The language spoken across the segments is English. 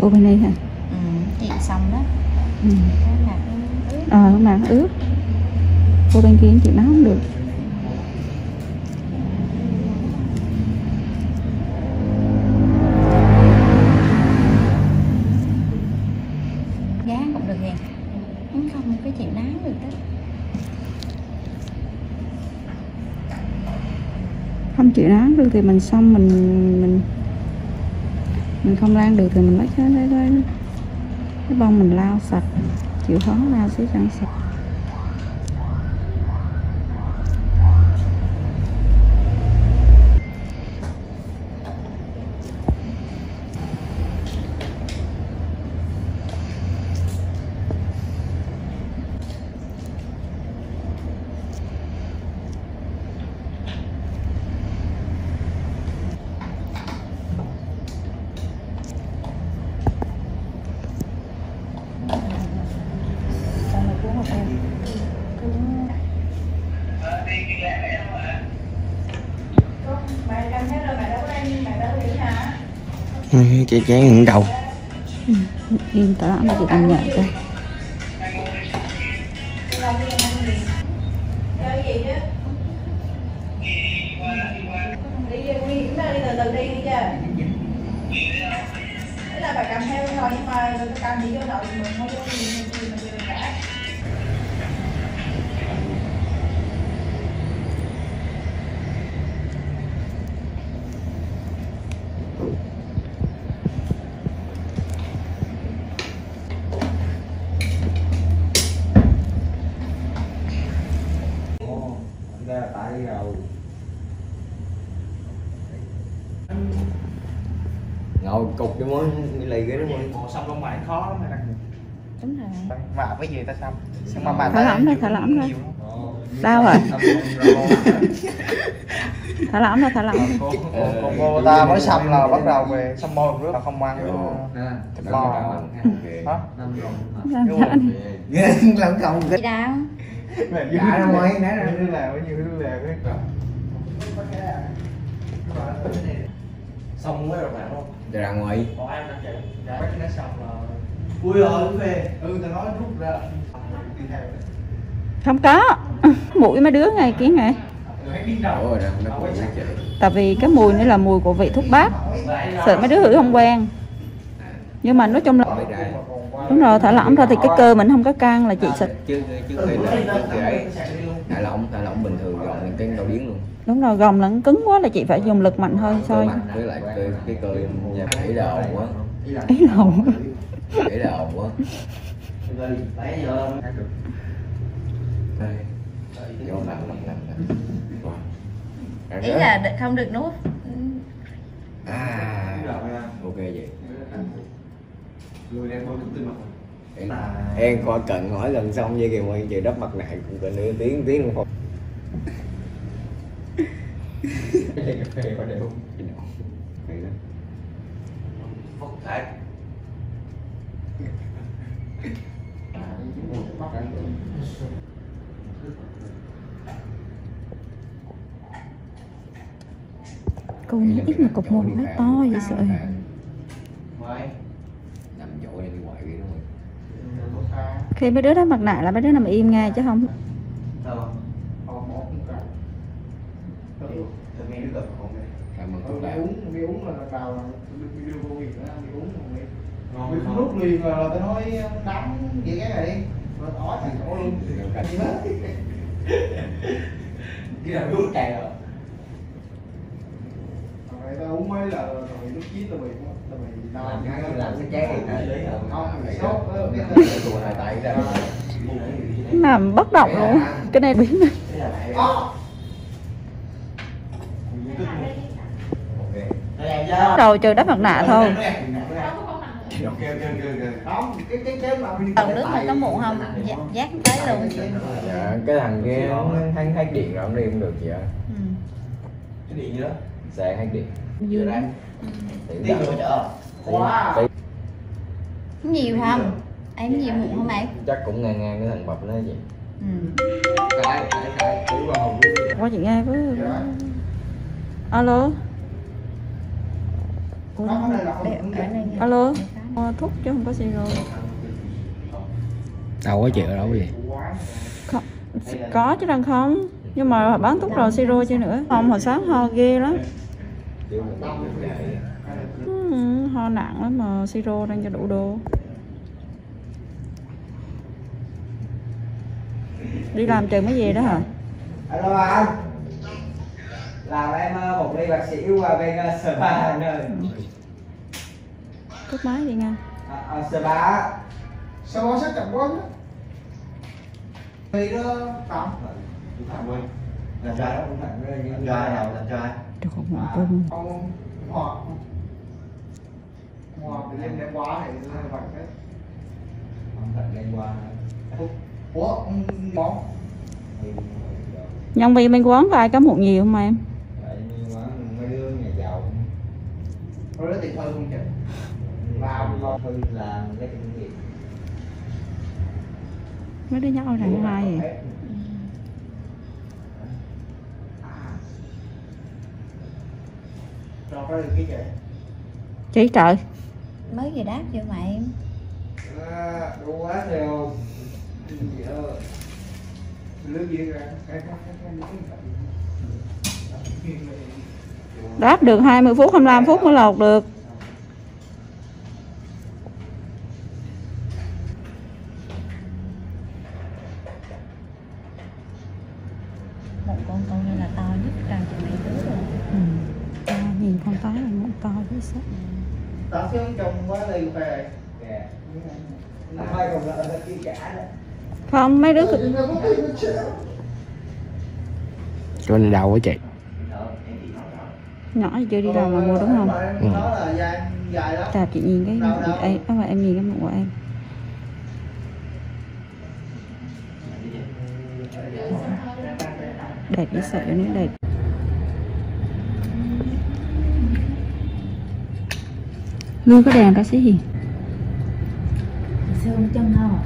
Ủa bên đây hả? Chị xong đó. Cái mặt ướt. Cô bên kia chị nói không được. Gán cũng được nè. Không cái chị nán được đó. Không chịu nán được thì mình xong mình không lan được thì mình lấy cái bông mình lau sạch, chịu khó lau xí cho sạch. Chị chén đầu. Yên tỏ mà chị đang nhận cho. Phải cầm theo thôi nhưng mà cầm gì vô nội mình không có gì mình cả. Tại rồi ngồi cục cái món lì cái đó món xong lông mày khó lắm nè. Đúng rồi. Mà cái gì ta xong? Thả lỏng thôi, thả lỏng thôi. Đau rồi. Thả lỏng thôi, thả lỏng thôi. Còn cô ta mới xong là bắt đầu về xăm môi một nước là không ăn thịt bò. Hả? Làm không Chị đau. dạ đâu rồi nãy Đưa lèo bao nhiêu đưa lèo cái. Xong mới rồi bạn không? ra ngoài. Còn em đang chạy. Dạ bác đã xong là ui ơi về. Tao nói rút ra. Đi theo. Không có. Mũi mấy đứa ngày kia ngày. Ủa rồi nó cũng chạy. Tại vì cái mùi này là mùi của vị thuốc bắc. Sợ mấy đứa hửi không quen. Nhưng mà nói chung là đúng rồi, thả lỏng thôi thì cái cơ mình không có căng là chị xịt. Chứ khi ấy thả lỏng bình thường gọn cái đầu điếng luôn. Đúng rồi, gồng là cứng quá là chị phải dùng lực mạnh thôi thôi. Với lại cái cơ nhà ý là ồn quá. Ý là ồn. Ý là ồn quá. Vô nằm. Ý là không được nuốt. Ok vậy. Em coi cận hỏi lần xong như kìa mọi chuyện đắp mặt nạ cũng cần nửa tiếng đồng hồ. Cà phê có đều. Phúc thật. Cô nó ít mà cục mồm nó to vậy sợ. Nằm chỗ này đi ngoài kia đúng không? Khi mấy đứa đó mặt nạ là mấy đứa nằm im ngay chứ không. Mày uống là vào đưa vô việc nữa, mày uống mày không rút liền là tao nói đóng vậy cái này rồi ói thằng chỗ luôn. Cái nào rút chạy rồi. Rồi tao uống mấy là rồi nước chín tao bị đau. Làm cái chén này không mày sốt tại ra Nằm bất động luôn. Cái này biến này. Rồi trừ đắp mặt nạ thôi. Còn nước mà có muộn không? Dắt tới luôn. Dạ, cái thằng kia hắn hát điện rồi, đi không được chị ạ. Cái điện gì đó? Xe hát điện. Vừa đây. Đi vô chợ. Wow. Nhiều không? Em nhiều muộn không em? Chắc cũng ngang cái thằng bập nó vậy. Qua chị nghe với. Alo. Alo. Mua thuốc chứ không có siro. Đâu có chịu đâu cái gì. Không, có chứ đang không. Nhưng mà bán thuốc rồi siro chứ nữa. Không, hồi sáng ho ghê lắm. Ho nặng lắm mà siro đang cho đủ đô. Đi làm trời mới về đó hả? Alo anh, làm em một ly bạc xỉu qua bên spa anh ơi. Cúp máy đi nha. Spa. Sao sát chậm quá. Thì đó tạm. Làm trai đó cũng thành ra như trai nào làm trai. Được không ngọn cơm. Ông hoặc thì lên đem quá thì vậy cái. Ông thật lên qua. Ủa ông món Nhân viên bên quán có ai cắm hụt nhiều không mà em? Mấy đứa nhà giàu. rồi đó tiền thơ không chị? Làm Thư làm lấy kinh nghiệm. Mấy đứa nhóc rằng hai gì? rồi có được cái chị? Chị trời. Mới về đáp cho mày em. Đủ quá rồi. Lướt gì ra cái Đáp được 20 phút, 25 phút mới lột được. Một con này là to nhất trong chừng này thứ rồi. To, nhìn con tái là muốn to với sắc. tao xuống trong quá đi về Hai còn lại là chi trả đó. Không, mấy đứa Chỗ này đâu á chị? nhỏ thì chưa đi làm mà mua đúng không? nó là dài lắm. Chà, chị nhìn cái em, mà em nhìn cái mụn của em. Đẹp với sợ cho nó đẹp. Lưu cái đèn ca sĩ gì? Sơn chân không?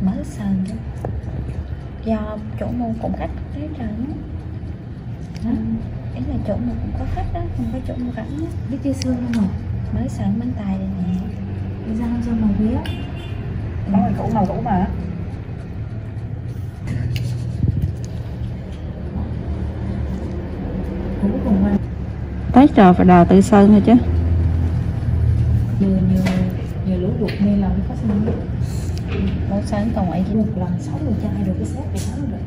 Mới sơn đó. Do chỗ mua cũng khách thấy trời á. Ý là chỗ mua cũng có khách đó, không có chỗ mua rảnh á. Biết chưa xương không hả? Mới sơn bánh tay đây nè. Đi ra cho màu vía. Màu cũ mà. Cuối cùng mà Tái trò phải đào tự sơn thôi chứ. nhờ lũ ruột nên là mới có xương. Mới sơn còn ấy chứ. Một lần 6 người trai được cái xét bị 6 người.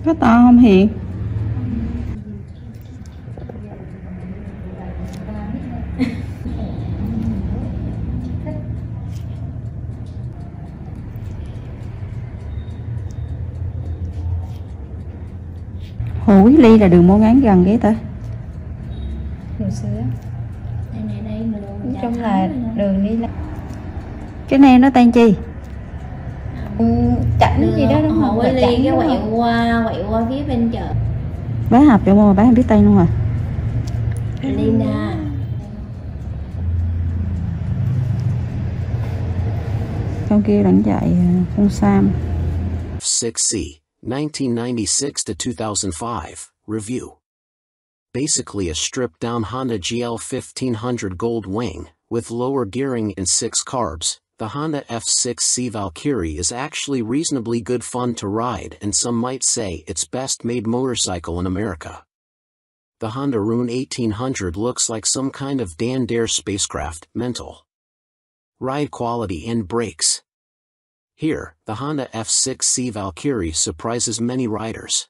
Có to không Hiền? Hồ Quý Ly là đường mua ngán gần ghế ta. Hồi xưa Đây này đây mà đồ nói chung là đường đi là Cái này nó tên chi? chảnh gì đó đúng Họ không? quay Chảnh liền cái đúng quẹo không? qua phía bên chợ Bán hộp cho mua mà bán không biết tên luôn à? Lina. Trong kia đang chạy con Sam. 6C, 1996 to 2005. Review. basically a stripped-down Honda GL 1500 Gold Wing, with lower gearing and 6 carbs. The Honda F6C Valkyrie is actually reasonably good fun to ride, and some might say it's best-made motorcycle in America. The Honda Rune 1800 looks like some kind of Dan Dare spacecraft. Mental. Ride quality and brakes. Here, the Honda F6C Valkyrie surprises many riders.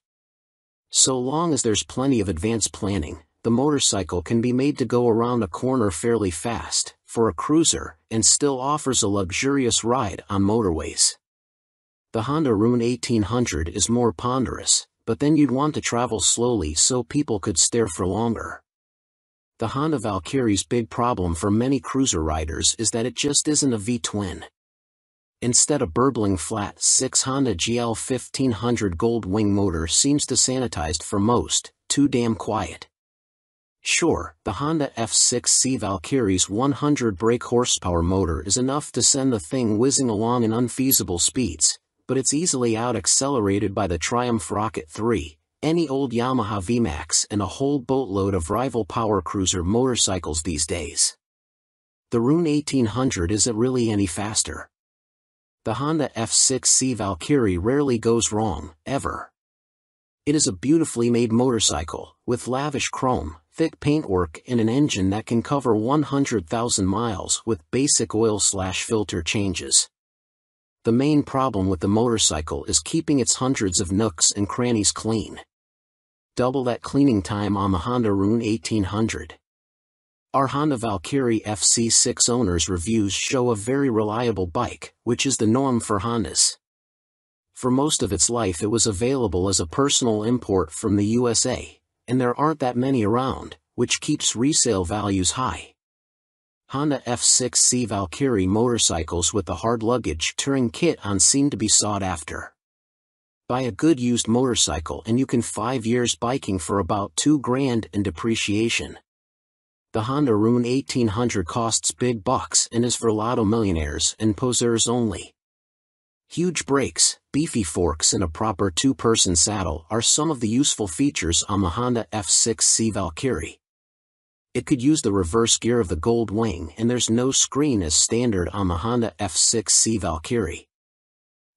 So long as there's plenty of advanced planning, the motorcycle can be made to go around a corner fairly fast, for a cruiser, and still offers a luxurious ride on motorways. The Honda Rune 1800 is more ponderous, but then you'd want to travel slowly so people could stare for longer. The Honda Valkyrie's big problem for many cruiser riders is that it just isn't a V-twin. Instead, a burbling flat 6 Honda GL 1500 Gold Wing motor seems to sanitized for most, too damn quiet. Sure, the Honda F6C Valkyrie's 100 brake horsepower motor is enough to send the thing whizzing along in unfeasible speeds, but it's easily out-accelerated by the Triumph Rocket 3, any old Yamaha VMAX, and a whole boatload of rival power cruiser motorcycles these days. The Rune 1800 isn't really any faster. The Honda F6C Valkyrie rarely goes wrong, ever. It is a beautifully made motorcycle, with lavish chrome, thick paintwork and an engine that can cover 100,000 miles with basic oil/filter changes. The main problem with the motorcycle is keeping its hundreds of nooks and crannies clean. Double that cleaning time on the Honda Rune 1800. Our Honda Valkyrie FC6 owners' reviews show a very reliable bike, which is the norm for Hondas. For most of its life it was available as a personal import from the USA, and there aren't that many around, which keeps resale values high. Honda F6C Valkyrie motorcycles with the hard luggage touring kit on seem to be sought after. Buy a good used motorcycle and you can 5 years biking for about $2,000 in depreciation. The Honda Rune 1800 costs big bucks and is for lotto millionaires and poseurs only. Huge brakes, beefy forks and a proper 2-person saddle are some of the useful features on the Honda F6C Valkyrie. It could use the reverse gear of the Gold Wing, and there's no screen as standard on the Honda F6C Valkyrie.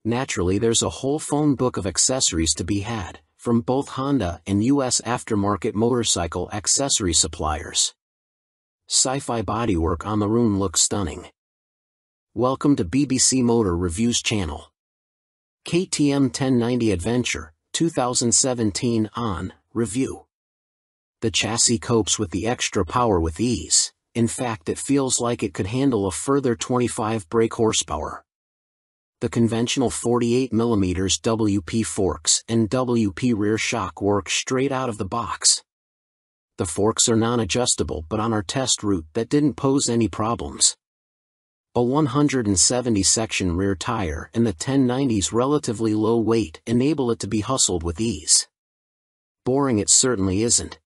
Naturally, there's a whole phone book of accessories to be had, from both Honda and US aftermarket motorcycle accessory suppliers. Sci-fi bodywork on the Rune looks stunning. Welcome to BBC Motor Reviews channel. KTM 1090 Adventure, 2017 on review. The chassis copes with the extra power with ease. In fact, it feels like it could handle a further 25 brake horsepower. The conventional 48mm WP forks and WP rear shock work straight out of the box. The forks are non-adjustable, but on our test route that didn't pose any problems. A 170 section rear tire and the 1090's relatively low weight enable it to be hustled with ease. Boring it certainly isn't.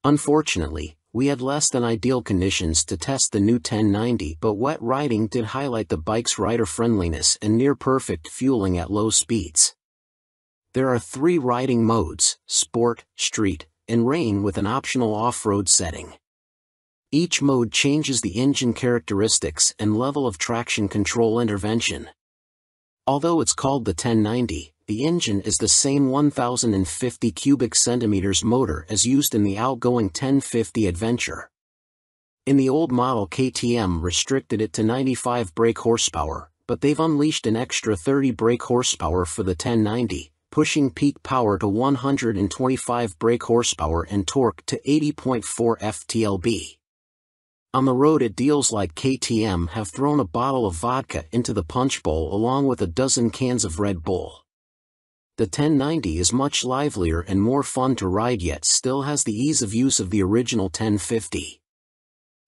Unfortunately, we had less than ideal conditions to test the new 1090, but wet riding did highlight the bike's rider friendliness and near perfect fueling at low speeds. There are 3 riding modes: Sport, Street, and Rain, with an optional off-road setting. Each mode changes the engine characteristics and level of traction control intervention. Although it's called the 1090, the engine is the same 1050 cubic centimeters motor as used in the outgoing 1050 Adventure. In the old model, KTM restricted it to 95 brake horsepower, but they've unleashed an extra 30 brake horsepower for the 1090, pushing peak power to 125 brake horsepower and torque to 80.4 ft-lb. On the road, it deals like KTM have thrown a bottle of vodka into the punch bowl along with a dozen cans of Red Bull. The 1090 is much livelier and more fun to ride, yet still has the ease of use of the original 1050.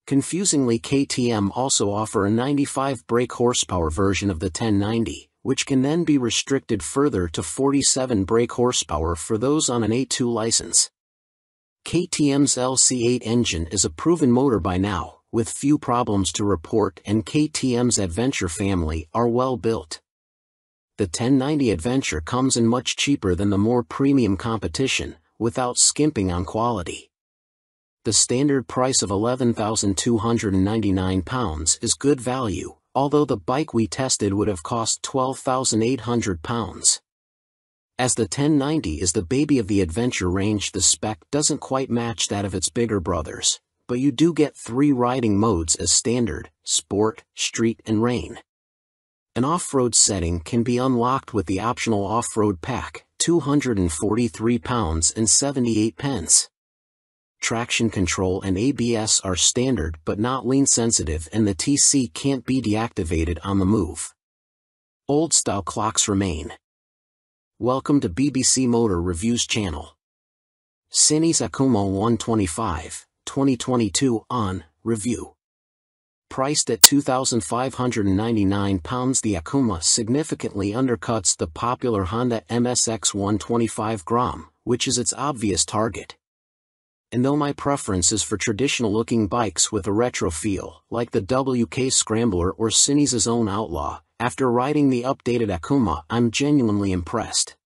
Confusingly, KTM also offer a 95 brake horsepower version of the 1090, which can then be restricted further to 47 brake horsepower for those on an A2 license. KTM's LC8 engine is a proven motor by now, with few problems to report, and KTM's Adventure family are well built. The 1090 Adventure comes in much cheaper than the more premium competition, without skimping on quality. The standard price of £11,299 is good value, although the bike we tested would have cost £12,800. As the 1090 is the baby of the adventure range, the spec doesn't quite match that of its bigger brothers, but you do get 3 riding modes as standard, sport, street and rain. An off-road setting can be unlocked with the optional off-road pack, £243.78. Traction control and ABS are standard but not lean sensitive, and the TC can't be deactivated on the move. Old-style clocks remain. Welcome to BBC Motor Reviews channel. Cines Akuma 125, 2022 on review. Priced at £2,599, the Akuma significantly undercuts the popular Honda MSX 125 Grom, which is its obvious target. And though my preference is for traditional-looking bikes with a retro feel, like the WK Scrambler or Cines' own Outlaw, after riding the updated Akuma, I'm genuinely impressed.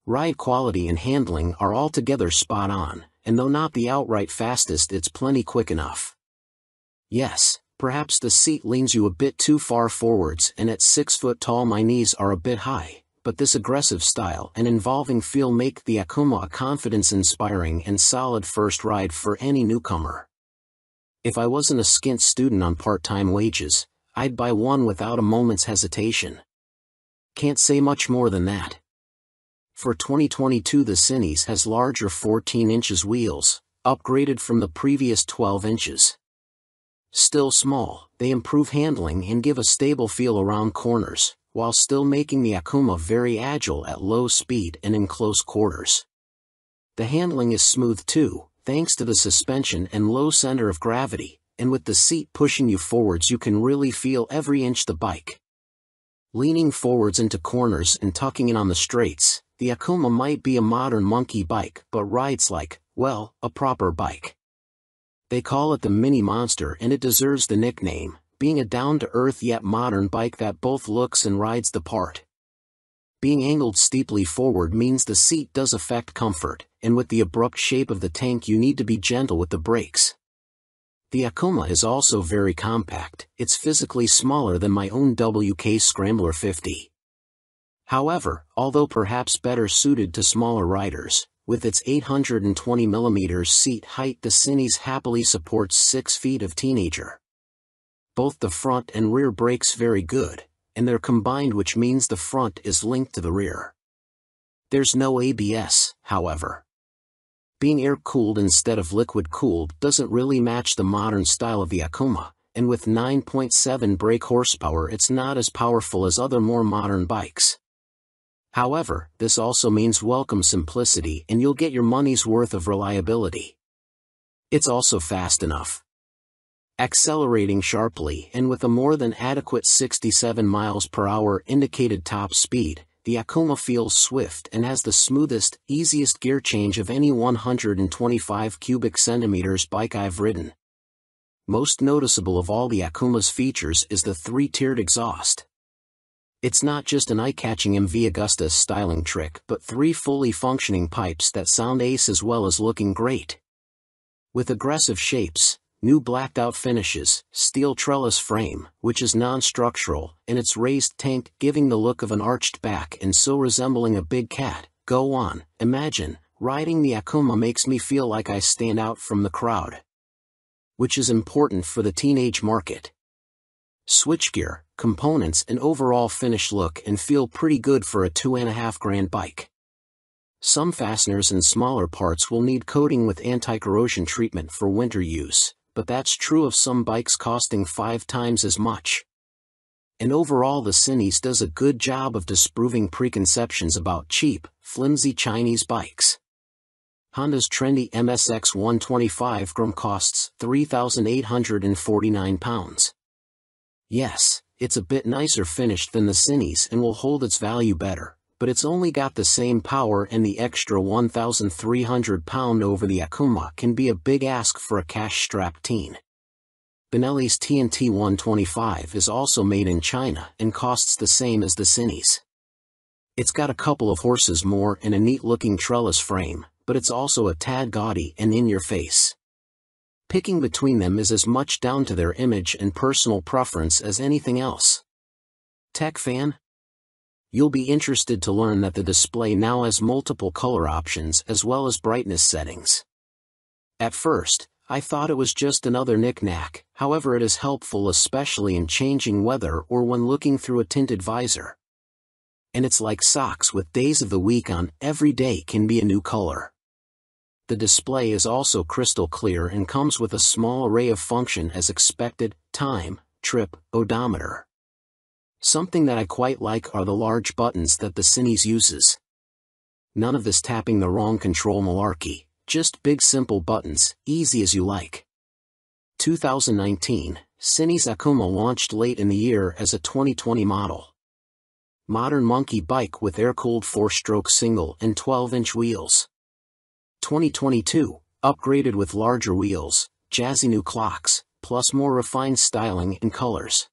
Ride quality and handling are altogether spot on, and though not the outright fastest, it's plenty quick enough. Yes, perhaps the seat leans you a bit too far forwards, and at 6 foot tall my knees are a bit high, but this aggressive style and involving feel make the Akuma a confidence-inspiring and solid first ride for any newcomer. If I wasn't a skint student on part-time wages, I'd buy one without a moment's hesitation. Can't say much more than that. For 2022, the Cines has larger 14 inches wheels, upgraded from the previous 12 inches. Still small, they improve handling and give a stable feel around corners, while still making the Akuma very agile at low speed and in close quarters. The handling is smooth too, thanks to the suspension and low center of gravity, and with the seat pushing you forwards you can really feel every inch the bike. Leaning forwards into corners and tucking in on the straights, the Akuma might be a modern monkey bike but rides like, well, a proper bike. They call it the Mini Monster, and it deserves the nickname, being a down-to-earth yet modern bike that both looks and rides the part. Being angled steeply forward means the seat does affect comfort, and with the abrupt shape of the tank you need to be gentle with the brakes. The Akuma is also very compact, it's physically smaller than my own WK Scrambler 50. However, although perhaps better suited to smaller riders, with its 820mm seat height the Cines happily supports 6 feet of teenager. Both the front and rear brakes very good, and they're combined, which means the front is linked to the rear. There's no ABS, however. Being air-cooled instead of liquid-cooled doesn't really match the modern style of the Akuma, and with 9.7 brake horsepower it's not as powerful as other more modern bikes. However, this also means welcome simplicity and you'll get your money's worth of reliability. It's also fast enough. Accelerating sharply and with a more than adequate 67 miles per hour indicated top speed, the Akuma feels swift and has the smoothest, easiest gear change of any 125 cubic centimeters bike I've ridden. Most noticeable of all the Akuma's features is the 3-tiered exhaust. It's not just an eye-catching MV Agusta styling trick but 3 fully functioning pipes that sound ace as well as looking great. With aggressive shapes, new blacked-out finishes, steel trellis frame, which is non-structural, and its raised tank giving the look of an arched back and so resembling a big cat, go on, imagine, riding the Akuma makes me feel like I stand out from the crowd. Which is important for the teenage market. Switchgear, components and overall finish look and feel pretty good for a $2,500 bike. Some fasteners and smaller parts will need coating with anti-corrosion treatment for winter use, but that's true of some bikes costing 5 times as much. And overall the Cines does a good job of disproving preconceptions about cheap, flimsy Chinese bikes. Honda's trendy MSX 125 Grom costs £3,849. Yes, it's a bit nicer finished than the Cines and will hold its value better, but it's only got the same power, and the extra £1,300 over the Akuma can be a big ask for a cash-strapped teen. Benelli's TNT 125 is also made in China and costs the same as the Cines. It's got a couple of horses more and a neat-looking trellis frame, but it's also a tad gaudy and in your face. Picking between them is as much down to their image and personal preference as anything else. Tech fan? You'll be interested to learn that the display now has multiple color options as well as brightness settings. At first, I thought it was just another knick-knack, however it is helpful especially in changing weather or when looking through a tinted visor. And it's like socks with days of the week on, every day can be a new color. The display is also crystal clear and comes with a small array of function as expected: time, trip, odometer. Something that I quite like are the large buttons that the Cines uses. None of this tapping the wrong control malarkey, just big simple buttons, easy as you like. 2019, Cines Akuma launched late in the year as a 2020 model. Modern monkey bike with air-cooled 4-stroke single and 12-inch wheels. 2022, upgraded with larger wheels, jazzy new clocks, plus more refined styling and colors.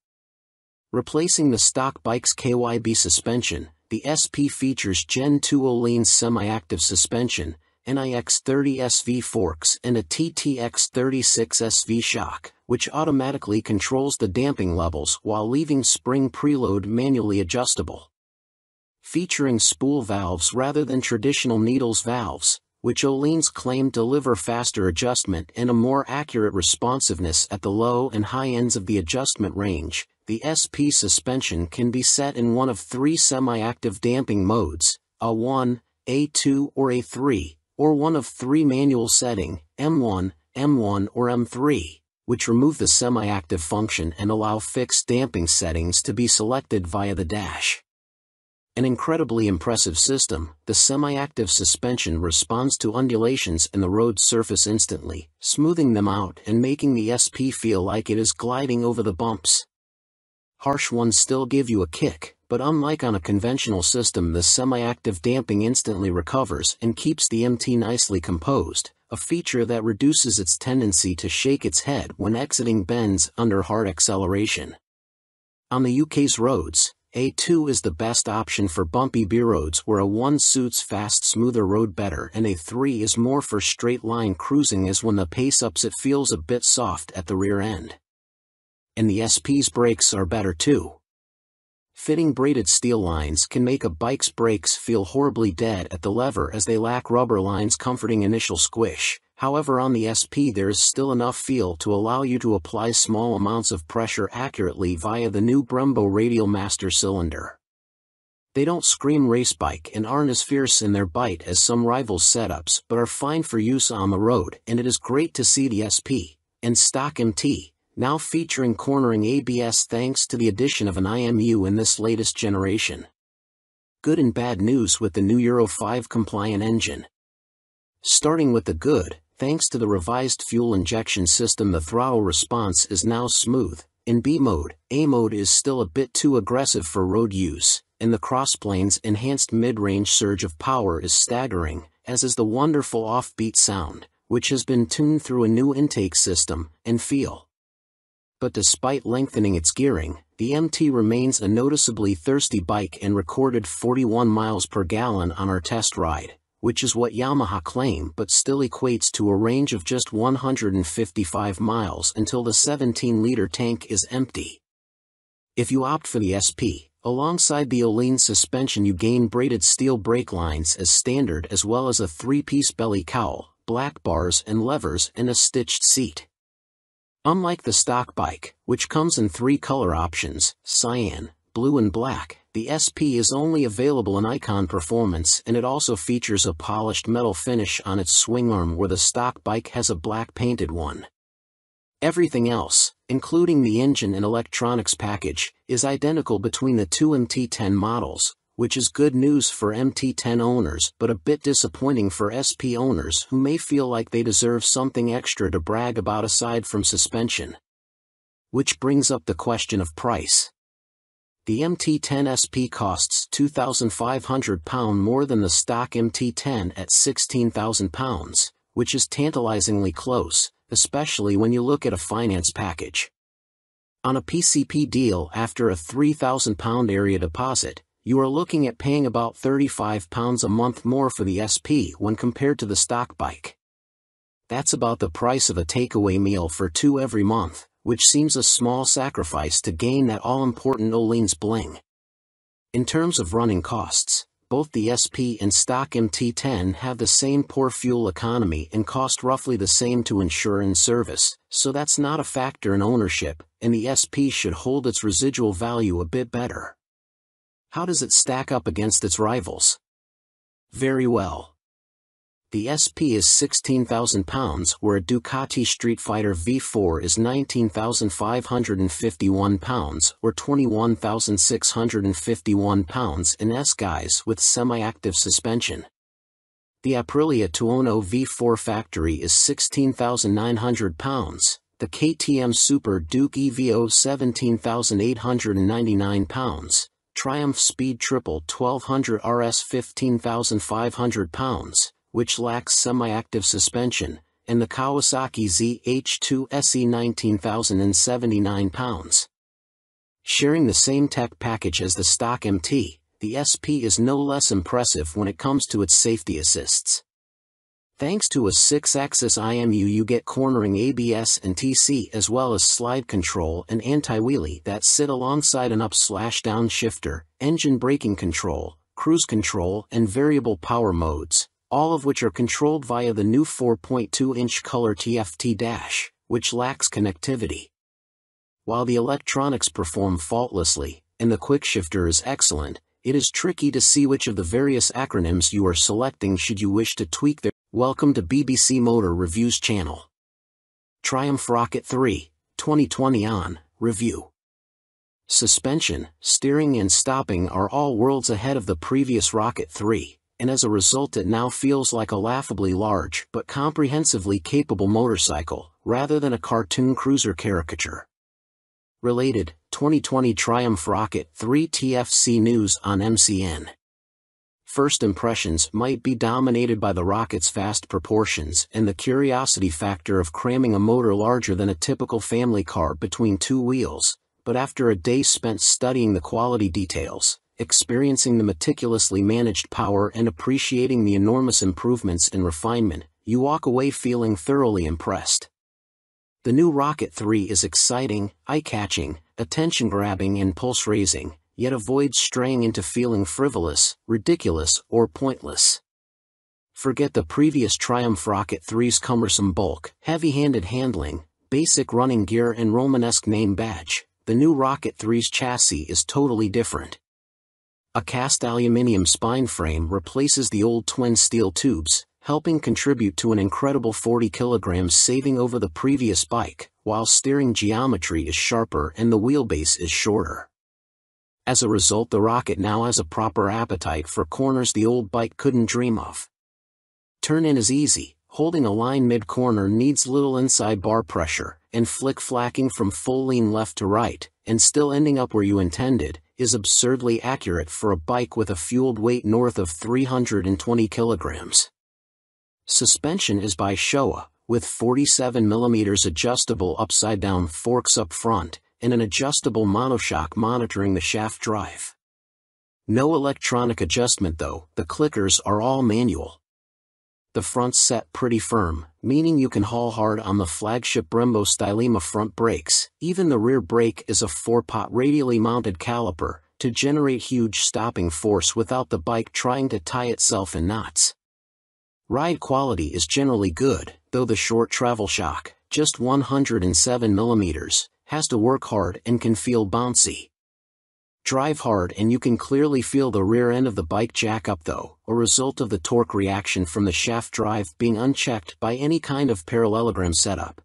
Replacing the stock bike's KYB suspension, the SP features Gen 2 Öhlins semi-active suspension, NIX 30 SV forks and a TTX 36 SV shock, which automatically controls the damping levels while leaving spring preload manually adjustable. Featuring spool valves rather than traditional needles valves, which Öhlins claim deliver faster adjustment and a more accurate responsiveness at the low and high ends of the adjustment range. The SP suspension can be set in one of 3 semi-active damping modes, A1, A2 or A3, or one of 3 manual setting, M1, M1 or M3, which remove the semi-active function and allow fixed damping settings to be selected via the dash. An incredibly impressive system, the semi-active suspension responds to undulations in the road surface instantly, smoothing them out and making the SP feel like it is gliding over the bumps. Harsh ones still give you a kick, but unlike on a conventional system, the semi-active damping instantly recovers and keeps the MT nicely composed, a feature that reduces its tendency to shake its head when exiting bends under hard acceleration. On the UK's roads, A2 is the best option for bumpy B roads where A1 suits fast, smoother road better, and A3 is more for straight-line cruising, as when the pace ups it feels a bit soft at the rear end. And the SP's brakes are better too. Fitting braided steel lines can make a bike's brakes feel horribly dead at the lever as they lack rubber lines comforting initial squish. However, on the SP there is still enough feel to allow you to apply small amounts of pressure accurately via the new Brembo Radial Master cylinder. They don't scream race bike and aren't as fierce in their bite as some rivals' setups, but are fine for use on the road, and it is great to see the SP and stock MT now featuring cornering ABS thanks to the addition of an IMU in this latest generation. Good and bad news with the new Euro 5 compliant engine. Starting with the good, thanks to the revised fuel injection system, the throttle response is now smooth. In B mode, A mode is still a bit too aggressive for road use, and the crossplane's enhanced mid-range surge of power is staggering, as is the wonderful offbeat sound, which has been tuned through a new intake system and feel. But despite lengthening its gearing, the MT remains a noticeably thirsty bike and recorded 41 miles per gallon on our test ride, which is what Yamaha claim, but still equates to a range of just 155 miles until the 17-liter tank is empty. If you opt for the SP, alongside the Öhlins suspension you gain braided steel brake lines as standard, as well as a 3-piece belly cowl, black bars and levers, and a stitched seat. Unlike the stock bike, which comes in 3 color options, cyan, blue and black, the SP is only available in Icon Performance, and it also features a polished metal finish on its swing arm where the stock bike has a black painted one. Everything else, including the engine and electronics package, is identical between the 2 MT10 models, which is good news for MT10 owners but a bit disappointing for SP owners who may feel like they deserve something extra to brag about aside from suspension. Which brings up the question of price. The MT10 SP costs £2,500 more than the stock MT10 at £16,000, which is tantalizingly close, especially when you look at a finance package. On a PCP deal after a £3,000 area deposit, you are looking at paying about £35 a month more for the SP when compared to the stock bike. That's about the price of a takeaway meal for 2 every month, which seems a small sacrifice to gain that all-important Öhlins bling. In terms of running costs, both the SP and stock MT10 have the same poor fuel economy and cost roughly the same to insure and service, so that's not a factor in ownership, and the SP should hold its residual value a bit better. How does it stack up against its rivals? Very well. The SP is £16,000, where a Ducati Street Fighter V4 is £19,551, or £21,651 in S-guise with semi-active suspension. The Aprilia Tuono V4 factory is £16,900, the KTM Super Duke EVO £17,899, Triumph Speed Triple 1200 RS £15,500, which lacks semi-active suspension, and the Kawasaki ZH2 SE £19,079. Sharing the same tech package as the stock MT, the SP is no less impressive when it comes to its safety assists. Thanks to a 6-axis IMU, you get cornering ABS and TC, as well as slide control and anti-wheelie that sit alongside an up/down shifter, engine braking control, cruise control, and variable power modes, all of which are controlled via the new 4.2-inch color TFT dash, which lacks connectivity. While the electronics perform faultlessly, and the quickshifter is excellent, it is tricky to see which of the various acronyms you are selecting should you wish to tweak their. Welcome to BBC Motor Reviews channel. Triumph Rocket 3, 2020 on review. Suspension, steering and stopping are all worlds ahead of the previous Rocket 3, and as a result it now feels like a laughably large but comprehensively capable motorcycle, rather than a cartoon cruiser caricature. Related, 2020 Triumph Rocket 3 TFC news on MCN. First impressions might be dominated by the rocket's vast proportions and the curiosity factor of cramming a motor larger than a typical family car between two wheels, but after a day spent studying the quality details, experiencing the meticulously managed power and appreciating the enormous improvements in refinement, you walk away feeling thoroughly impressed. The new Rocket 3 is exciting, eye-catching, attention-grabbing and pulse-raising, yet avoids straying into feeling frivolous, ridiculous, or pointless. Forget the previous Triumph Rocket 3's cumbersome bulk, heavy-handed handling, basic running gear and Romanesque name badge. The new Rocket 3's chassis is totally different. A cast aluminium spine frame replaces the old twin steel tubes, helping contribute to an incredible 40 kilograms saving over the previous bike, while steering geometry is sharper and the wheelbase is shorter. As a result, the Rocket now has a proper appetite for corners the old bike couldn't dream of. Turn-in is easy, holding a line mid-corner needs little inside bar pressure, and flick-flacking from full lean left to right, and still ending up where you intended, is absurdly accurate for a bike with a fueled weight north of 320 kilograms. Suspension is by Showa, with 47mm adjustable upside-down forks up front, and an adjustable monoshock monitoring the shaft drive. No electronic adjustment though, the clickers are all manual. The front's set pretty firm, meaning you can haul hard on the flagship Brembo Stylema front brakes. Even the rear brake is a 4-pot radially mounted caliper, to generate huge stopping force without the bike trying to tie itself in knots. Ride quality is generally good, though the short travel shock, just 107mm, has to work hard and can feel bouncy. Drive hard and you can clearly feel the rear end of the bike jack up though, a result of the torque reaction from the shaft drive being unchecked by any kind of parallelogram setup.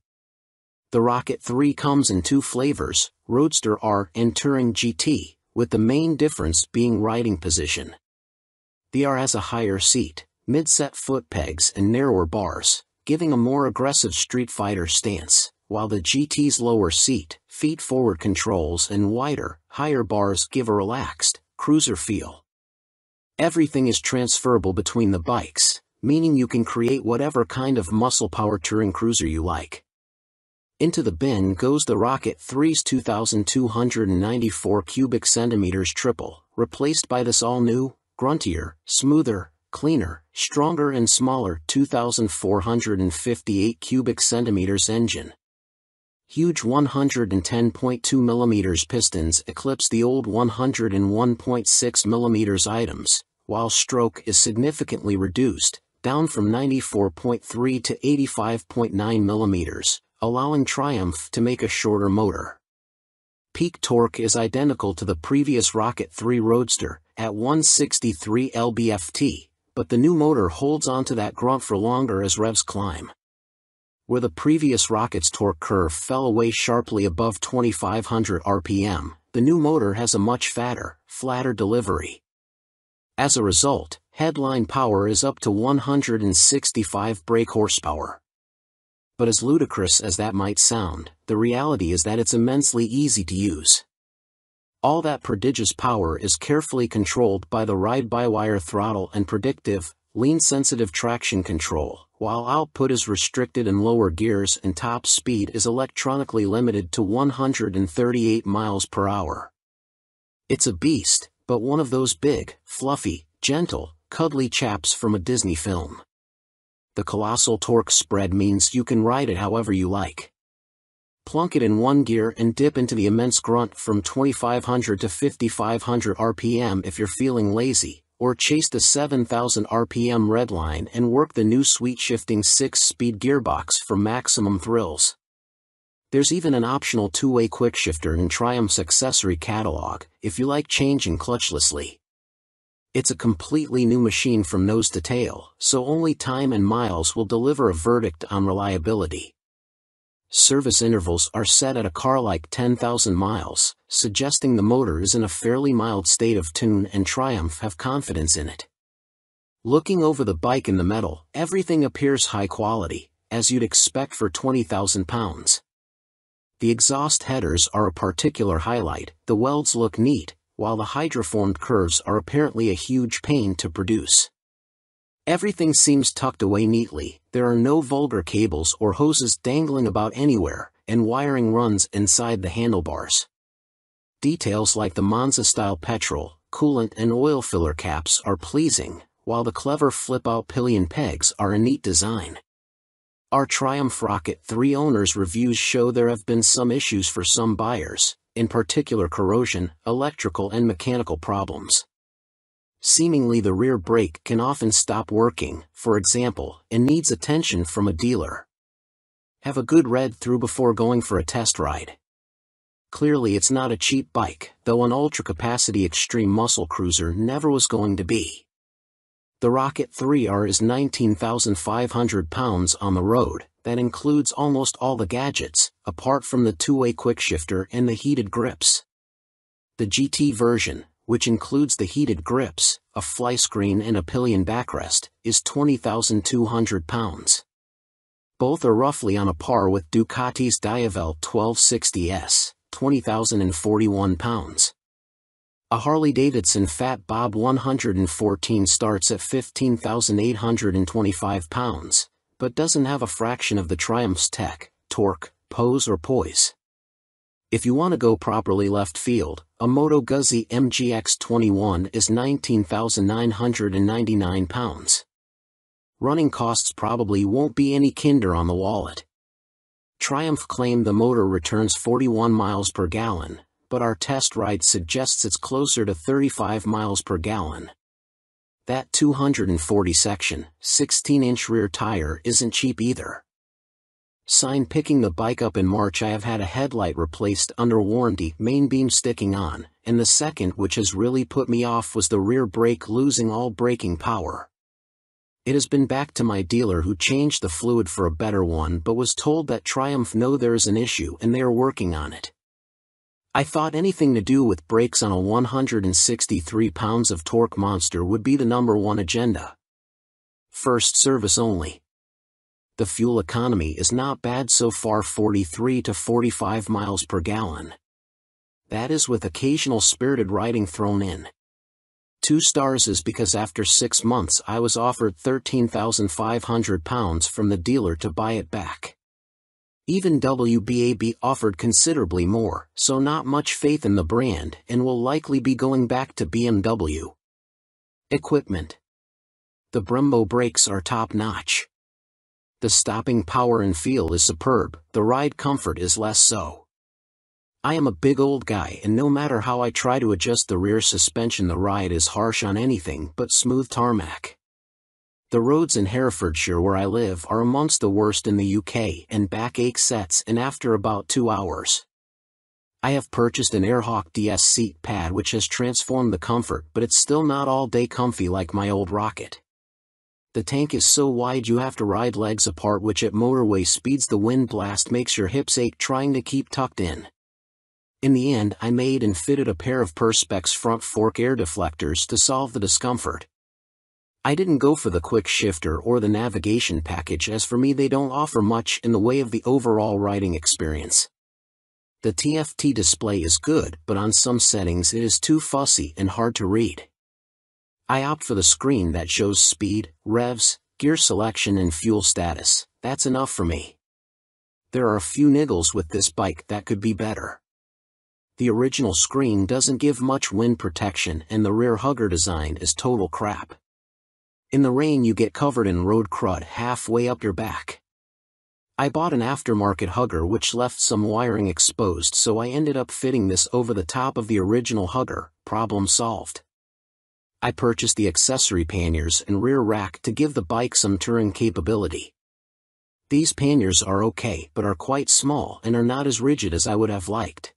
The Rocket 3 comes in 2 flavors, Roadster R and Touring GT, with the main difference being riding position. The R has a higher seat, mid-set foot pegs and narrower bars, giving a more aggressive Street Fighter stance, while the GT's lower seat, feet-forward controls and wider, higher bars give a relaxed, cruiser feel. Everything is transferable between the bikes, meaning you can create whatever kind of muscle power touring cruiser you like. Into the bin goes the Rocket 3's 2,294 cubic centimeters triple, replaced by this all-new, gruntier, smoother, cleaner, stronger and smaller 2,458 cubic centimeters engine. Huge 110.2 mm pistons eclipse the old 101.6 mm items, while stroke is significantly reduced, down from 94.3 to 85.9 mm, allowing Triumph to make a shorter motor. Peak torque is identical to the previous Rocket 3 Roadster, at 163 lb-ft, but the new motor holds onto that grunt for longer as revs climb. Where the previous Rocket's torque curve fell away sharply above 2,500 rpm, the new motor has a much fatter, flatter delivery. As a result, headline power is up to 165 brake horsepower. But as ludicrous as that might sound, the reality is that it's immensely easy to use. All that prodigious power is carefully controlled by the ride-by-wire throttle and predictive, lean-sensitive traction control, while output is restricted in lower gears and top speed is electronically limited to 138 miles per hour. It's a beast, but one of those big, fluffy, gentle, cuddly chaps from a Disney film. The colossal torque spread means you can ride it however you like. Plunk it in one gear and dip into the immense grunt from 2,500 to 5,500 rpm if you're feeling lazy, or chase the 7,000 rpm redline and work the new sweet-shifting 6-speed gearbox for maximum thrills. There's even an optional 2-way quickshifter in Triumph's accessory catalog, if you like changing clutchlessly. It's a completely new machine from nose to tail, so only time and miles will deliver a verdict on reliability. Service intervals are set at a car like 10,000 miles, suggesting the motor is in a fairly mild state of tune and Triumph have confidence in it. Looking over the bike in the metal, everything appears high quality, as you'd expect for 20,000 pounds. The exhaust headers are a particular highlight, the welds look neat, while the hydroformed curves are apparently a huge pain to produce. Everything seems tucked away neatly, there are no vulgar cables or hoses dangling about anywhere, and wiring runs inside the handlebars. Details like the Monza-style petrol, coolant and oil filler caps are pleasing, while the clever flip-out pillion pegs are a neat design. Our Triumph Rocket 3 owners' reviews show there have been some issues for some buyers, in particular corrosion, electrical and mechanical problems. Seemingly the rear brake can often stop working, for example, and needs attention from a dealer. Have a good read through before going for a test ride. Clearly it's not a cheap bike, though an ultra-capacity extreme muscle cruiser never was going to be. The Rocket 3R is 19,500 pounds on the road, that includes almost all the gadgets, apart from the 2-way quickshifter and the heated grips. The GT version, which includes the heated grips, a fly screen and a pillion backrest, is 20,200 pounds. Both are roughly on a par with Ducati's Diavel 1260S, 20,041 pounds. A Harley-Davidson Fat Bob 114 starts at 15,825 pounds, but doesn't have a fraction of the Triumph's tech, torque, pose or poise. If you want to go properly left field, a Moto Guzzi MGX21 is 19,999 pounds. Running costs probably won't be any kinder on the wallet. Triumph claimed the motor returns 41 miles per gallon, but our test ride suggests it's closer to 35 miles per gallon. That 240 section, 16-inch rear tire isn't cheap either. Picking the bike up in March, I have had a headlight replaced under warranty, main beam sticking on, and the second which has really put me off was the rear brake losing all braking power. It has been back to my dealer who changed the fluid for a better one but was told that Triumph know there is an issue and they are working on it. I thought anything to do with brakes on a 163 pounds of torque monster would be the #1 agenda. First service only. The fuel economy is not bad so far, 43 to 45 miles per gallon. That is with occasional spirited riding thrown in. 2 stars is because after 6 months I was offered 13,500 pounds from the dealer to buy it back. Even WBAB offered considerably more, so not much faith in the brand and will likely be going back to BMW. Equipment. The Brembo brakes are top-notch. The stopping power and feel is superb, the ride comfort is less so. I am a big old guy and no matter how I try to adjust the rear suspension the ride is harsh on anything but smooth tarmac. The roads in Herefordshire where I live are amongst the worst in the UK and backache sets in after about 2 hours. I have purchased an Airhawk DS seat pad which has transformed the comfort but it's still not all day comfy like my old Rocket. The tank is so wide you have to ride legs apart which at motorway speeds the wind blast makes your hips ache trying to keep tucked in. In the end I made and fitted a pair of Perspex front fork air deflectors to solve the discomfort. I didn't go for the quick shifter or the navigation package as for me they don't offer much in the way of the overall riding experience. The TFT display is good but on some settings it is too fussy and hard to read. I opt for the screen that shows speed, revs, gear selection and fuel status. That's enough for me. There are a few niggles with this bike that could be better. The original screen doesn't give much wind protection and the rear hugger design is total crap. In the rain you get covered in road crud halfway up your back. I bought an aftermarket hugger which left some wiring exposed so I ended up fitting this over the top of the original hugger. Problem solved. I purchased the accessory panniers and rear rack to give the bike some touring capability. These panniers are okay but are quite small and are not as rigid as I would have liked.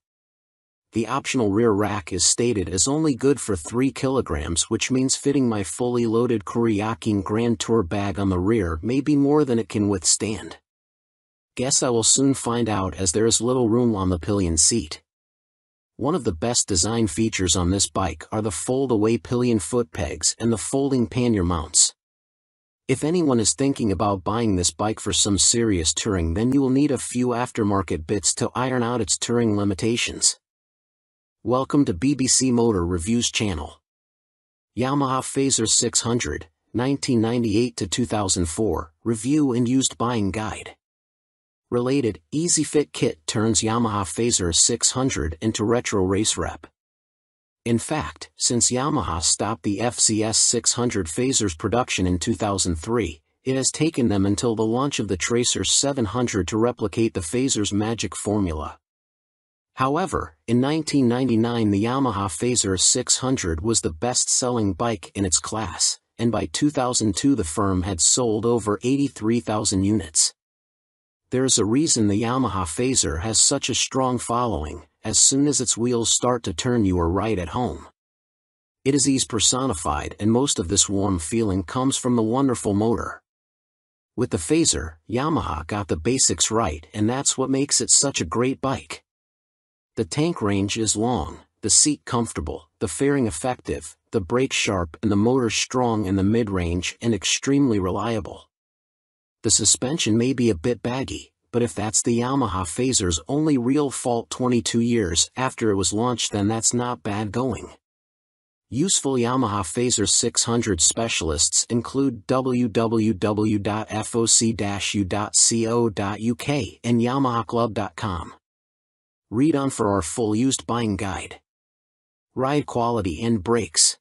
The optional rear rack is stated as only good for 3 kilograms which means fitting my fully loaded Kuryakyn Grand Tour bag on the rear may be more than it can withstand. Guess I will soon find out as there is little room on the pillion seat. One of the best design features on this bike are the fold-away pillion foot pegs and the folding pannier mounts. If anyone is thinking about buying this bike for some serious touring then you will need a few aftermarket bits to iron out its touring limitations. Welcome to BBC Motor Reviews channel. Yamaha Fazer 600, 1998 to 2004, Review and Used Buying Guide. Related, Easy Fit Kit turns Yamaha Fazer 600 into retro race rep. In fact, since Yamaha stopped the FZS 600 Fazer's production in 2003, it has taken them until the launch of the Tracer 700 to replicate the Fazer's magic formula. However, in 1999 the Yamaha Fazer 600 was the best-selling bike in its class, and by 2002 the firm had sold over 83,000 units. There's a reason the Yamaha Fazer has such a strong following. As soon as its wheels start to turn you are right at home. It is ease personified and most of this warm feeling comes from the wonderful motor. With the Fazer, Yamaha got the basics right and that's what makes it such a great bike. The tank range is long, the seat comfortable, the fairing effective, the brake sharp and the motor strong in the mid-range and extremely reliable. The suspension may be a bit baggy, but if that's the Yamaha Fazer's only real fault 22 years after it was launched then that's not bad going. Useful Yamaha Fazer 600 specialists include www.foc-u.co.uk and yamahaclub.com. Read on for our full used buying guide. Ride quality and brakes.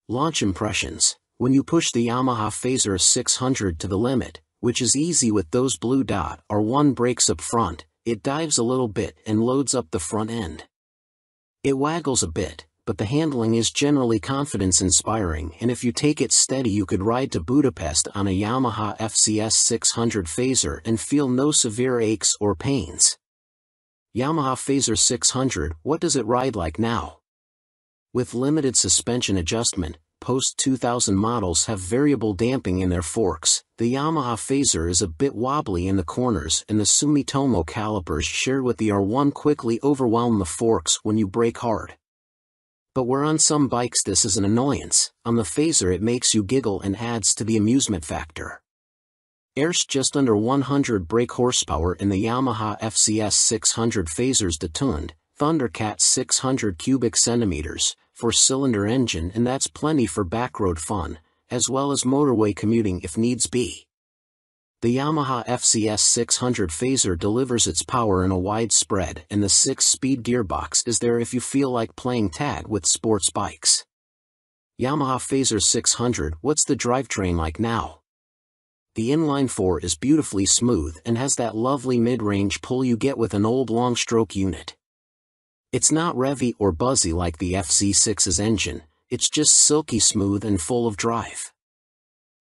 Launch impressions. When you push the Yamaha Fazer 600 to the limit, which is easy with those blue dot or 1 brakes up front, it dives a little bit and loads up the front end. It waggles a bit, but the handling is generally confidence-inspiring and if you take it steady you could ride to Budapest on a Yamaha FZS 600 Fazer and feel no severe aches or pains. Yamaha Fazer 600, what does it ride like now? With limited suspension adjustment, post-2000 models have variable damping in their forks. The Yamaha Fazer is a bit wobbly in the corners and the Sumitomo calipers shared with the R1 quickly overwhelm the forks when you brake hard. But where on some bikes this is an annoyance, on the Fazer it makes you giggle and adds to the amusement factor. There's just under 100 brake horsepower in the Yamaha FZS 600 Fazer's detuned Thundercat 600 cubic centimeters, 4-cylinder engine and that's plenty for backroad fun, as well as motorway commuting if needs be. The Yamaha FZS 600 Fazer delivers its power in a wide spread and the 6-speed gearbox is there if you feel like playing tag with sports bikes. Yamaha Phaser 600. What's the drivetrain like now? The inline-4 is beautifully smooth and has that lovely mid-range pull you get with an old long-stroke unit. It's not revvy or buzzy like the FC6's engine, it's just silky smooth and full of drive.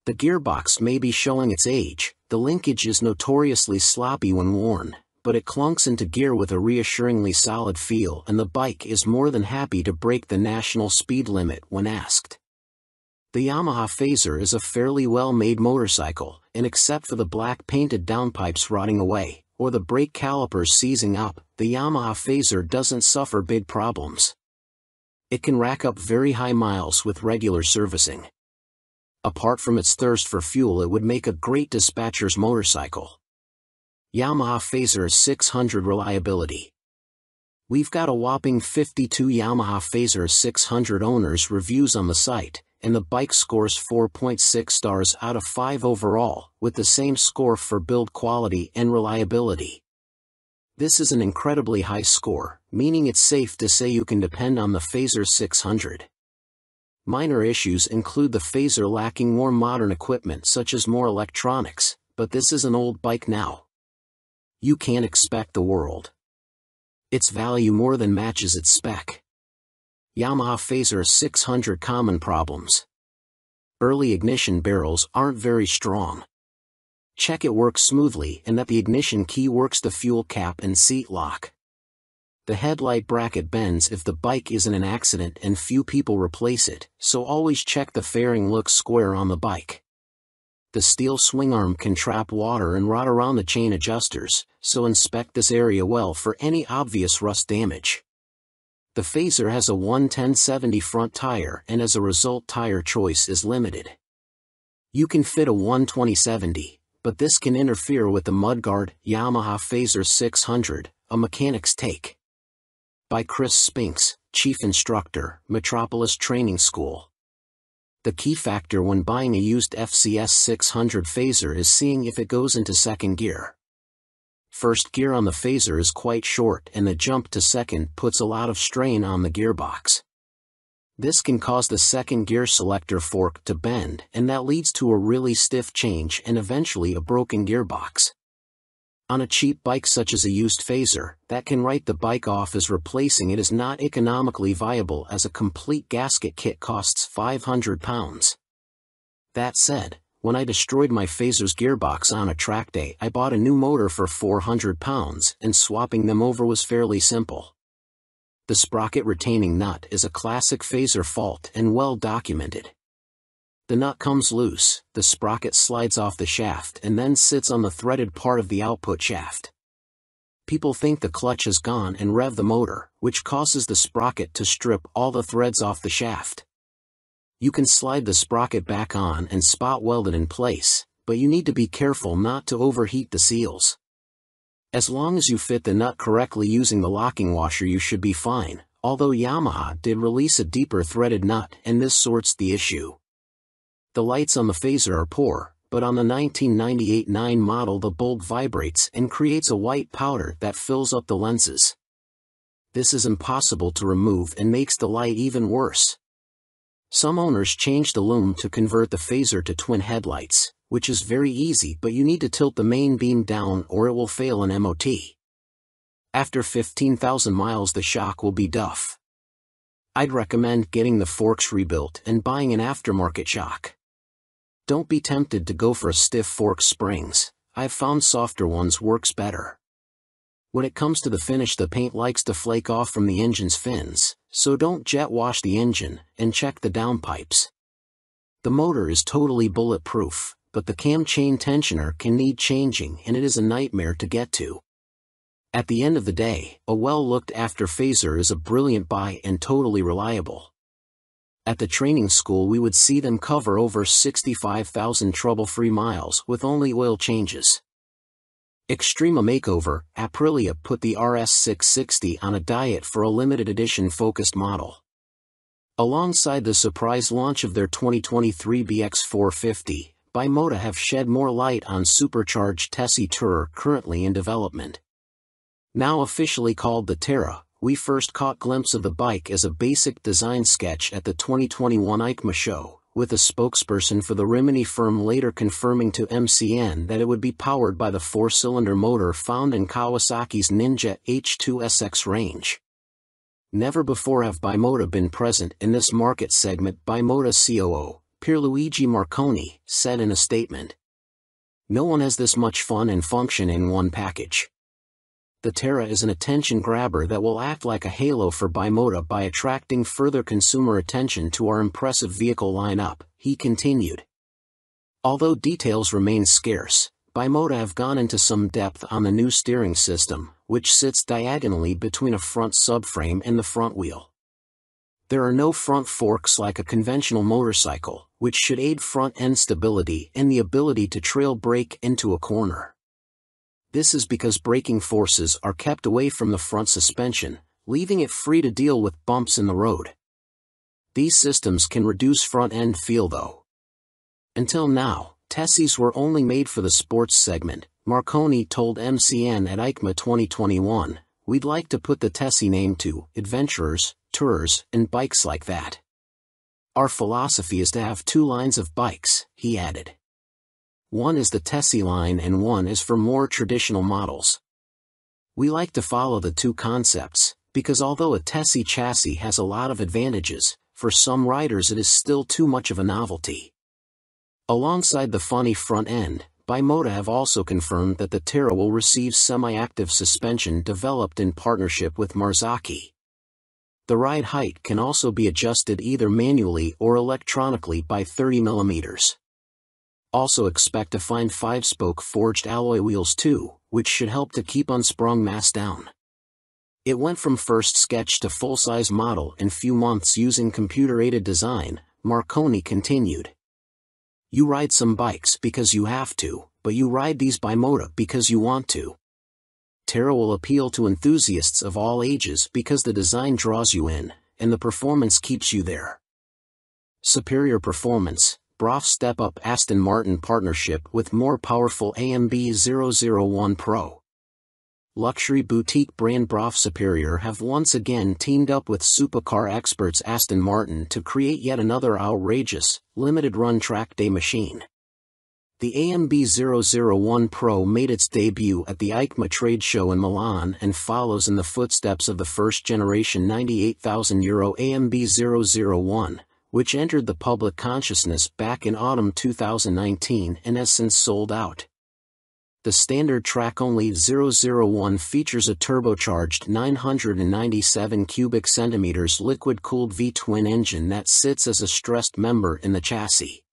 The gearbox may be showing its age, the linkage is notoriously sloppy when worn, but it clunks into gear with a reassuringly solid feel, and the bike is more than happy to break the national speed limit when asked. The Yamaha Phaser is a fairly well-made motorcycle, and except for the black painted downpipes rotting away, or the brake calipers seizing up, the Yamaha Phaser doesn't suffer big problems. It can rack up very high miles with regular servicing. Apart from its thirst for fuel, it would make a great dispatcher's motorcycle. Yamaha Phaser 600 reliability. We've got a whopping 52 Yamaha Phaser 600 owners reviews on the site, and the bike scores 4.6 stars out of 5 overall, with the same score for build quality and reliability. This is an incredibly high score, meaning it's safe to say you can depend on the Phaser 600. Minor issues include the Phaser lacking more modern equipment such as more electronics, but this is an old bike now. You can't expect the world. Its value more than matches its spec. Yamaha Phaser 600 common problems. Early ignition barrels aren't very strong. Check it works smoothly and that the ignition key works the fuel cap and seat lock. The headlight bracket bends if the bike is in an accident and few people replace it, so always check the fairing looks square on the bike. The steel swing arm can trap water and rot around the chain adjusters, so inspect this area well for any obvious rust damage. The Phaser has a 110/70 front tire, and as a result tire choice is limited. You can fit a 120/70, but this can interfere with the mudguard. Yamaha Phaser 600, a mechanic's take. By Chris Spinks, Chief Instructor, Metropolis Training School. The key factor when buying a used FCS 600 Phaser is seeing if it goes into second gear. First gear on the Phaser is quite short, and the jump to second puts a lot of strain on the gearbox. This can cause the second gear selector fork to bend, and that leads to a really stiff change and eventually a broken gearbox. On a cheap bike such as a used Phaser, that can write the bike off as replacing it is not economically viable, as a complete gasket kit costs £500. That said, when I destroyed my Phaser's gearbox on a track day, I bought a new motor for £400, and swapping them over was fairly simple. The sprocket retaining nut is a classic Phaser fault and well documented. The nut comes loose, the sprocket slides off the shaft and then sits on the threaded part of the output shaft. People think the clutch is gone and rev the motor, which causes the sprocket to strip all the threads off the shaft. You can slide the sprocket back on and spot weld it in place, but you need to be careful not to overheat the seals. As long as you fit the nut correctly using the locking washer, you should be fine, although Yamaha did release a deeper threaded nut and this sorts the issue. The lights on the Phaser are poor, but on the 1998 9 model the bulb vibrates and creates a white powder that fills up the lenses. This is impossible to remove and makes the light even worse. Some owners change the lume to convert the Phaser to twin headlights, which is very easy, but you need to tilt the main beam down or it will fail an MOT. After 15,000 miles the shock will be duff. I'd recommend getting the forks rebuilt and buying an aftermarket shock. Don't be tempted to go for a stiff fork springs. I've found softer ones works better. When it comes to the finish, the paint likes to flake off from the engine's fins, so don't jet wash the engine, and check the downpipes. The motor is totally bulletproof, but the cam chain tensioner can need changing and it is a nightmare to get to. At the end of the day, a well-looked after Phaser is a brilliant buy and totally reliable. At the training school we would see them cover over 65,000 trouble-free miles with only oil changes. Extrema Makeover, Aprilia put the RS660 on a diet for a limited edition focused model. Alongside the surprise launch of their 2023 BX450, Bimota have shed more light on supercharged Tessie Tourer currently in development. Now officially called the Terra, we first caught glimpse of the bike as a basic design sketch at the 2021 EICMA show, with a spokesperson for the Rimini firm later confirming to MCN that it would be powered by the 4-cylinder motor found in Kawasaki's Ninja H2SX range. Never before have Bimota been present in this market segment, Bimota COO, Pierluigi Marconi, said in a statement. No one has this much fun and function in one package. The Terra is an attention grabber that will act like a halo for Bimota by attracting further consumer attention to our impressive vehicle lineup, he continued. Although details remain scarce, Bimota have gone into some depth on the new steering system, which sits diagonally between a front subframe and the front wheel. There are no front forks like a conventional motorcycle, which should aid front-end stability and the ability to trail brake into a corner. This is because braking forces are kept away from the front suspension, leaving it free to deal with bumps in the road. These systems can reduce front-end feel though. Until now, Tessies were only made for the sports segment, Marconi told MCN at EICMA 2021, we'd like to put the Tessie name to adventurers, tourers, and bikes like that. Our philosophy is to have 2 lines of bikes, he added. One is the Tessie line and one is for more traditional models. We like to follow the 2 concepts, because although a Tessie chassis has a lot of advantages, for some riders it is still too much of a novelty. Alongside the funny front end, Bimota have also confirmed that the Terra will receive semi-active suspension developed in partnership with Marzocchi. The ride height can also be adjusted either manually or electronically by 30 mm. Also expect to find 5-spoke forged alloy wheels too, which should help to keep unsprung mass down. It went from first sketch to full-size model in few months using computer-aided design, Marconi continued. You ride some bikes because you have to, but you ride these Bimota because you want to. Terra will appeal to enthusiasts of all ages because the design draws you in, and the performance keeps you there. Superior performance. Brough step up Aston Martin partnership with more powerful AMB 001 Pro. Luxury boutique brand Brough Superior have once again teamed up with supercar experts Aston Martin to create yet another outrageous, limited-run track day machine. The AMB 001 Pro made its debut at the EICMA trade show in Milan and follows in the footsteps of the first-generation €98,000 AMB 001. Which entered the public consciousness back in autumn 2019 and has since sold out. The standard track-only 001 features a turbocharged 997 cubic centimeters liquid-cooled V-twin engine that sits as a stressed member in the chassis.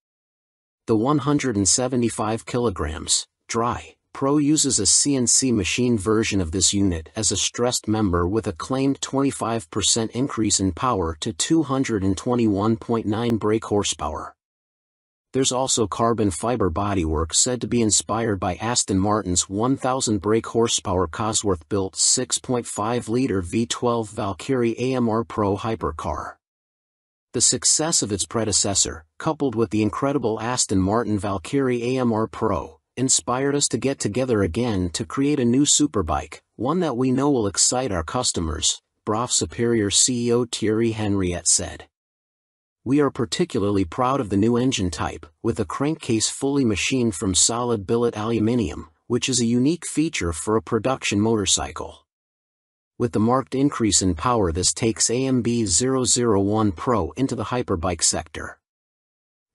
The 175 kilograms, dry, Pro uses a CNC machine version of this unit as a stressed member with a claimed 25% increase in power to 221.9 brake horsepower. There's also carbon fiber bodywork said to be inspired by Aston Martin's 1000 brake horsepower Cosworth-built 6.5-liter V12 Valkyrie AMR Pro hypercar. The success of its predecessor, coupled with the incredible Aston Martin Valkyrie AMR Pro, inspired us to get together again to create a new superbike, one that we know will excite our customers, Brough Superior CEO Thierry Henriette said. We are particularly proud of the new engine type, with a crankcase fully machined from solid billet aluminium, which is a unique feature for a production motorcycle. With the marked increase in power, this takes AMB 001 Pro into the hyperbike sector.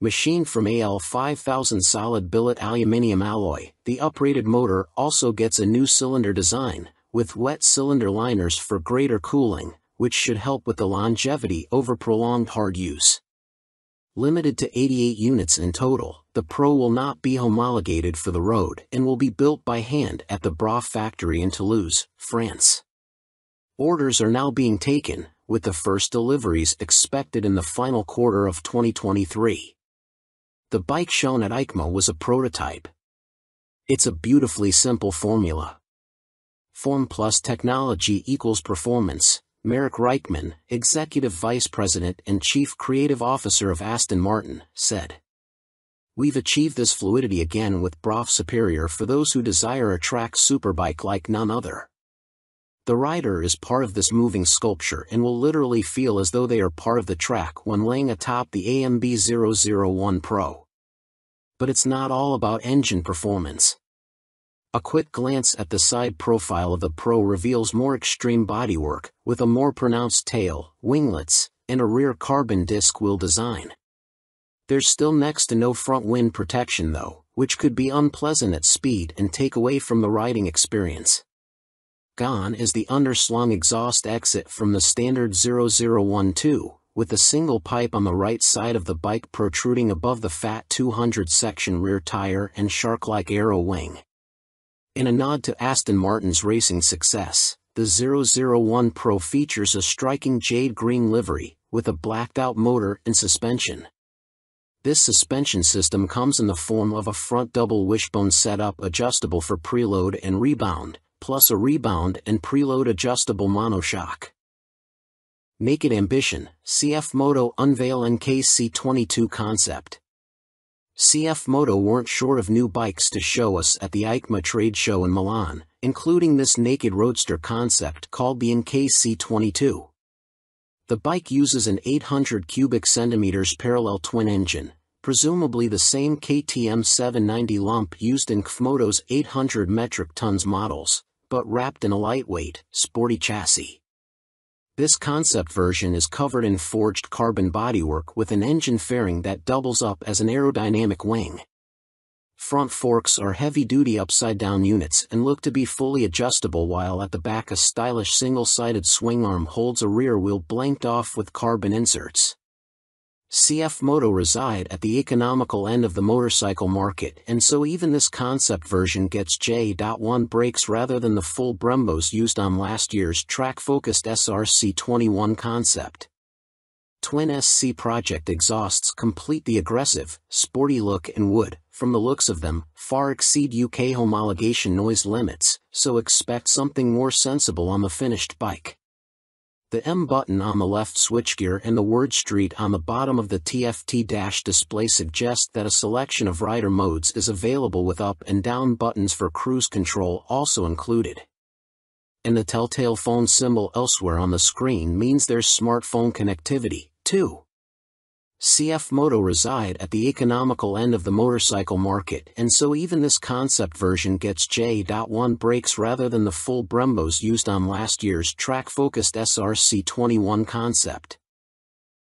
Machined from AL 5000 solid billet aluminium alloy, the uprated motor also gets a new cylinder design, with wet cylinder liners for greater cooling, which should help with the longevity over prolonged hard use. Limited to 88 units in total, the Pro will not be homologated for the road and will be built by hand at the Brough factory in Toulouse, France. Orders are now being taken, with the first deliveries expected in the final quarter of 2023. The bike shown at EICMA was a prototype. It's a beautifully simple formula. Form plus technology equals performance, Marek Reichman, Executive Vice President and Chief Creative Officer of Aston Martin, said. We've achieved this fluidity again with Brough Superior for those who desire a track superbike like none other. The rider is part of this moving sculpture and will literally feel as though they are part of the track when laying atop the AMB 001 Pro. But it's not all about engine performance. A quick glance at the side profile of the Pro reveals more extreme bodywork, with a more pronounced tail, winglets, and a rear carbon disc wheel design. There's still next to no front wind protection though, which could be unpleasant at speed and take away from the riding experience. Gone is the underslung exhaust exit from the standard 0012, with a single pipe on the right side of the bike protruding above the fat 200 section rear tire and shark-like arrow wing. In a nod to Aston Martin's racing success, the 001 Pro features a striking jade green livery, with a blacked-out motor and suspension. This suspension system comes in the form of a front double wishbone setup adjustable for preload and rebound, plus a rebound and preload adjustable monoshock. Naked Ambition, CF Moto unveil NKC22 concept. CF Moto weren't short of new bikes to show us at the EICMA trade show in Milan, including this naked roadster concept called the NKC22. The bike uses an 800 cubic centimeters parallel twin engine, presumably the same KTM 790 lump used in Kfmoto's 800 metric tons models, but wrapped in a lightweight, sporty chassis. This concept version is covered in forged carbon bodywork with an engine fairing that doubles up as an aerodynamic wing. Front forks are heavy-duty upside-down units and look to be fully adjustable, while at the back a stylish single-sided swing arm holds a rear wheel blanked off with carbon inserts. CF Moto reside at the economical end of the motorcycle market, and so even this concept version gets J.1 brakes rather than the full Brembos used on last year's track-focused SRC21 concept. Twin SC Project exhausts complete the aggressive, sporty look and would, from the looks of them, far exceed UK homologation noise limits, so expect something more sensible on the finished bike. The M button on the left switchgear and the word Street on the bottom of the TFT dash display suggest that a selection of rider modes is available, with up and down buttons for cruise control also included. And the telltale phone symbol elsewhere on the screen means there's smartphone connectivity, too. CF Moto reside at the economical end of the motorcycle market, and so even this concept version gets J.1 brakes rather than the full Brembos used on last year's track-focused SRC21 concept.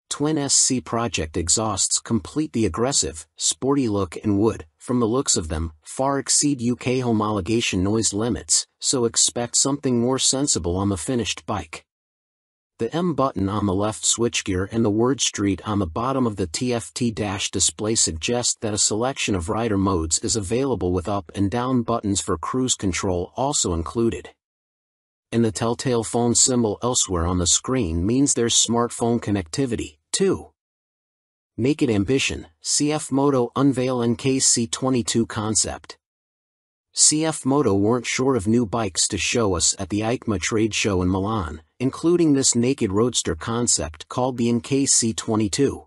Twin SC Project exhausts complete the aggressive, sporty look and would, from the looks of them, far exceed UK homologation noise limits, so expect something more sensible on the finished bike. The M button on the left switchgear and the word Street on the bottom of the TFT dash display suggest that a selection of rider modes is available, with up and down buttons for cruise control also included. And the telltale phone symbol elsewhere on the screen means there's smartphone connectivity, too. Naked Ambition, CF Moto unveil NKC22 concept. CF Moto weren't short of new bikes to show us at the EICMA trade show in Milan, including this naked roadster concept called the NKC22.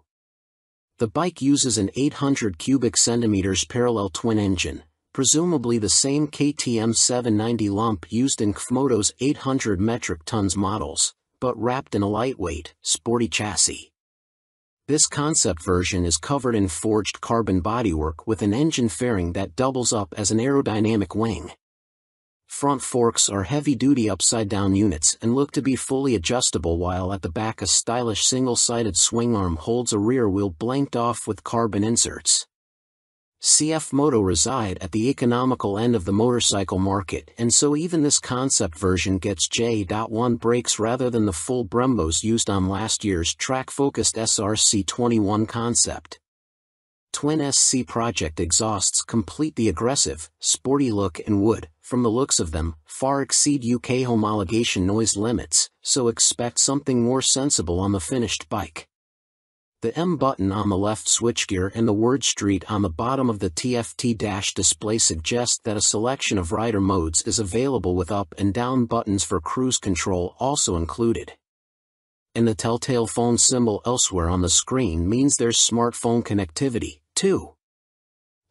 The bike uses an 800 cubic centimeters parallel twin engine, presumably the same KTM 790 lump used in Kfmoto's 800 metric tons models, but wrapped in a lightweight, sporty chassis. This concept version is covered in forged carbon bodywork with an engine fairing that doubles up as an aerodynamic wing. Front forks are heavy-duty upside-down units and look to be fully adjustable, while at the back a stylish single-sided swing arm holds a rear wheel blanked off with carbon inserts. CF Moto reside at the economical end of the motorcycle market, and so even this concept version gets J.1 brakes rather than the full Brembos used on last year's track-focused SRC21 concept. Twin SC Project exhausts complete the aggressive, sporty look and would, from the looks of them, far exceed UK homologation noise limits, so expect something more sensible on the finished bike. The M button on the left switchgear and the word Street on the bottom of the TFT dash display suggest that a selection of rider modes is available, with up and down buttons for cruise control also included. And the telltale phone symbol elsewhere on the screen means there's smartphone connectivity, too.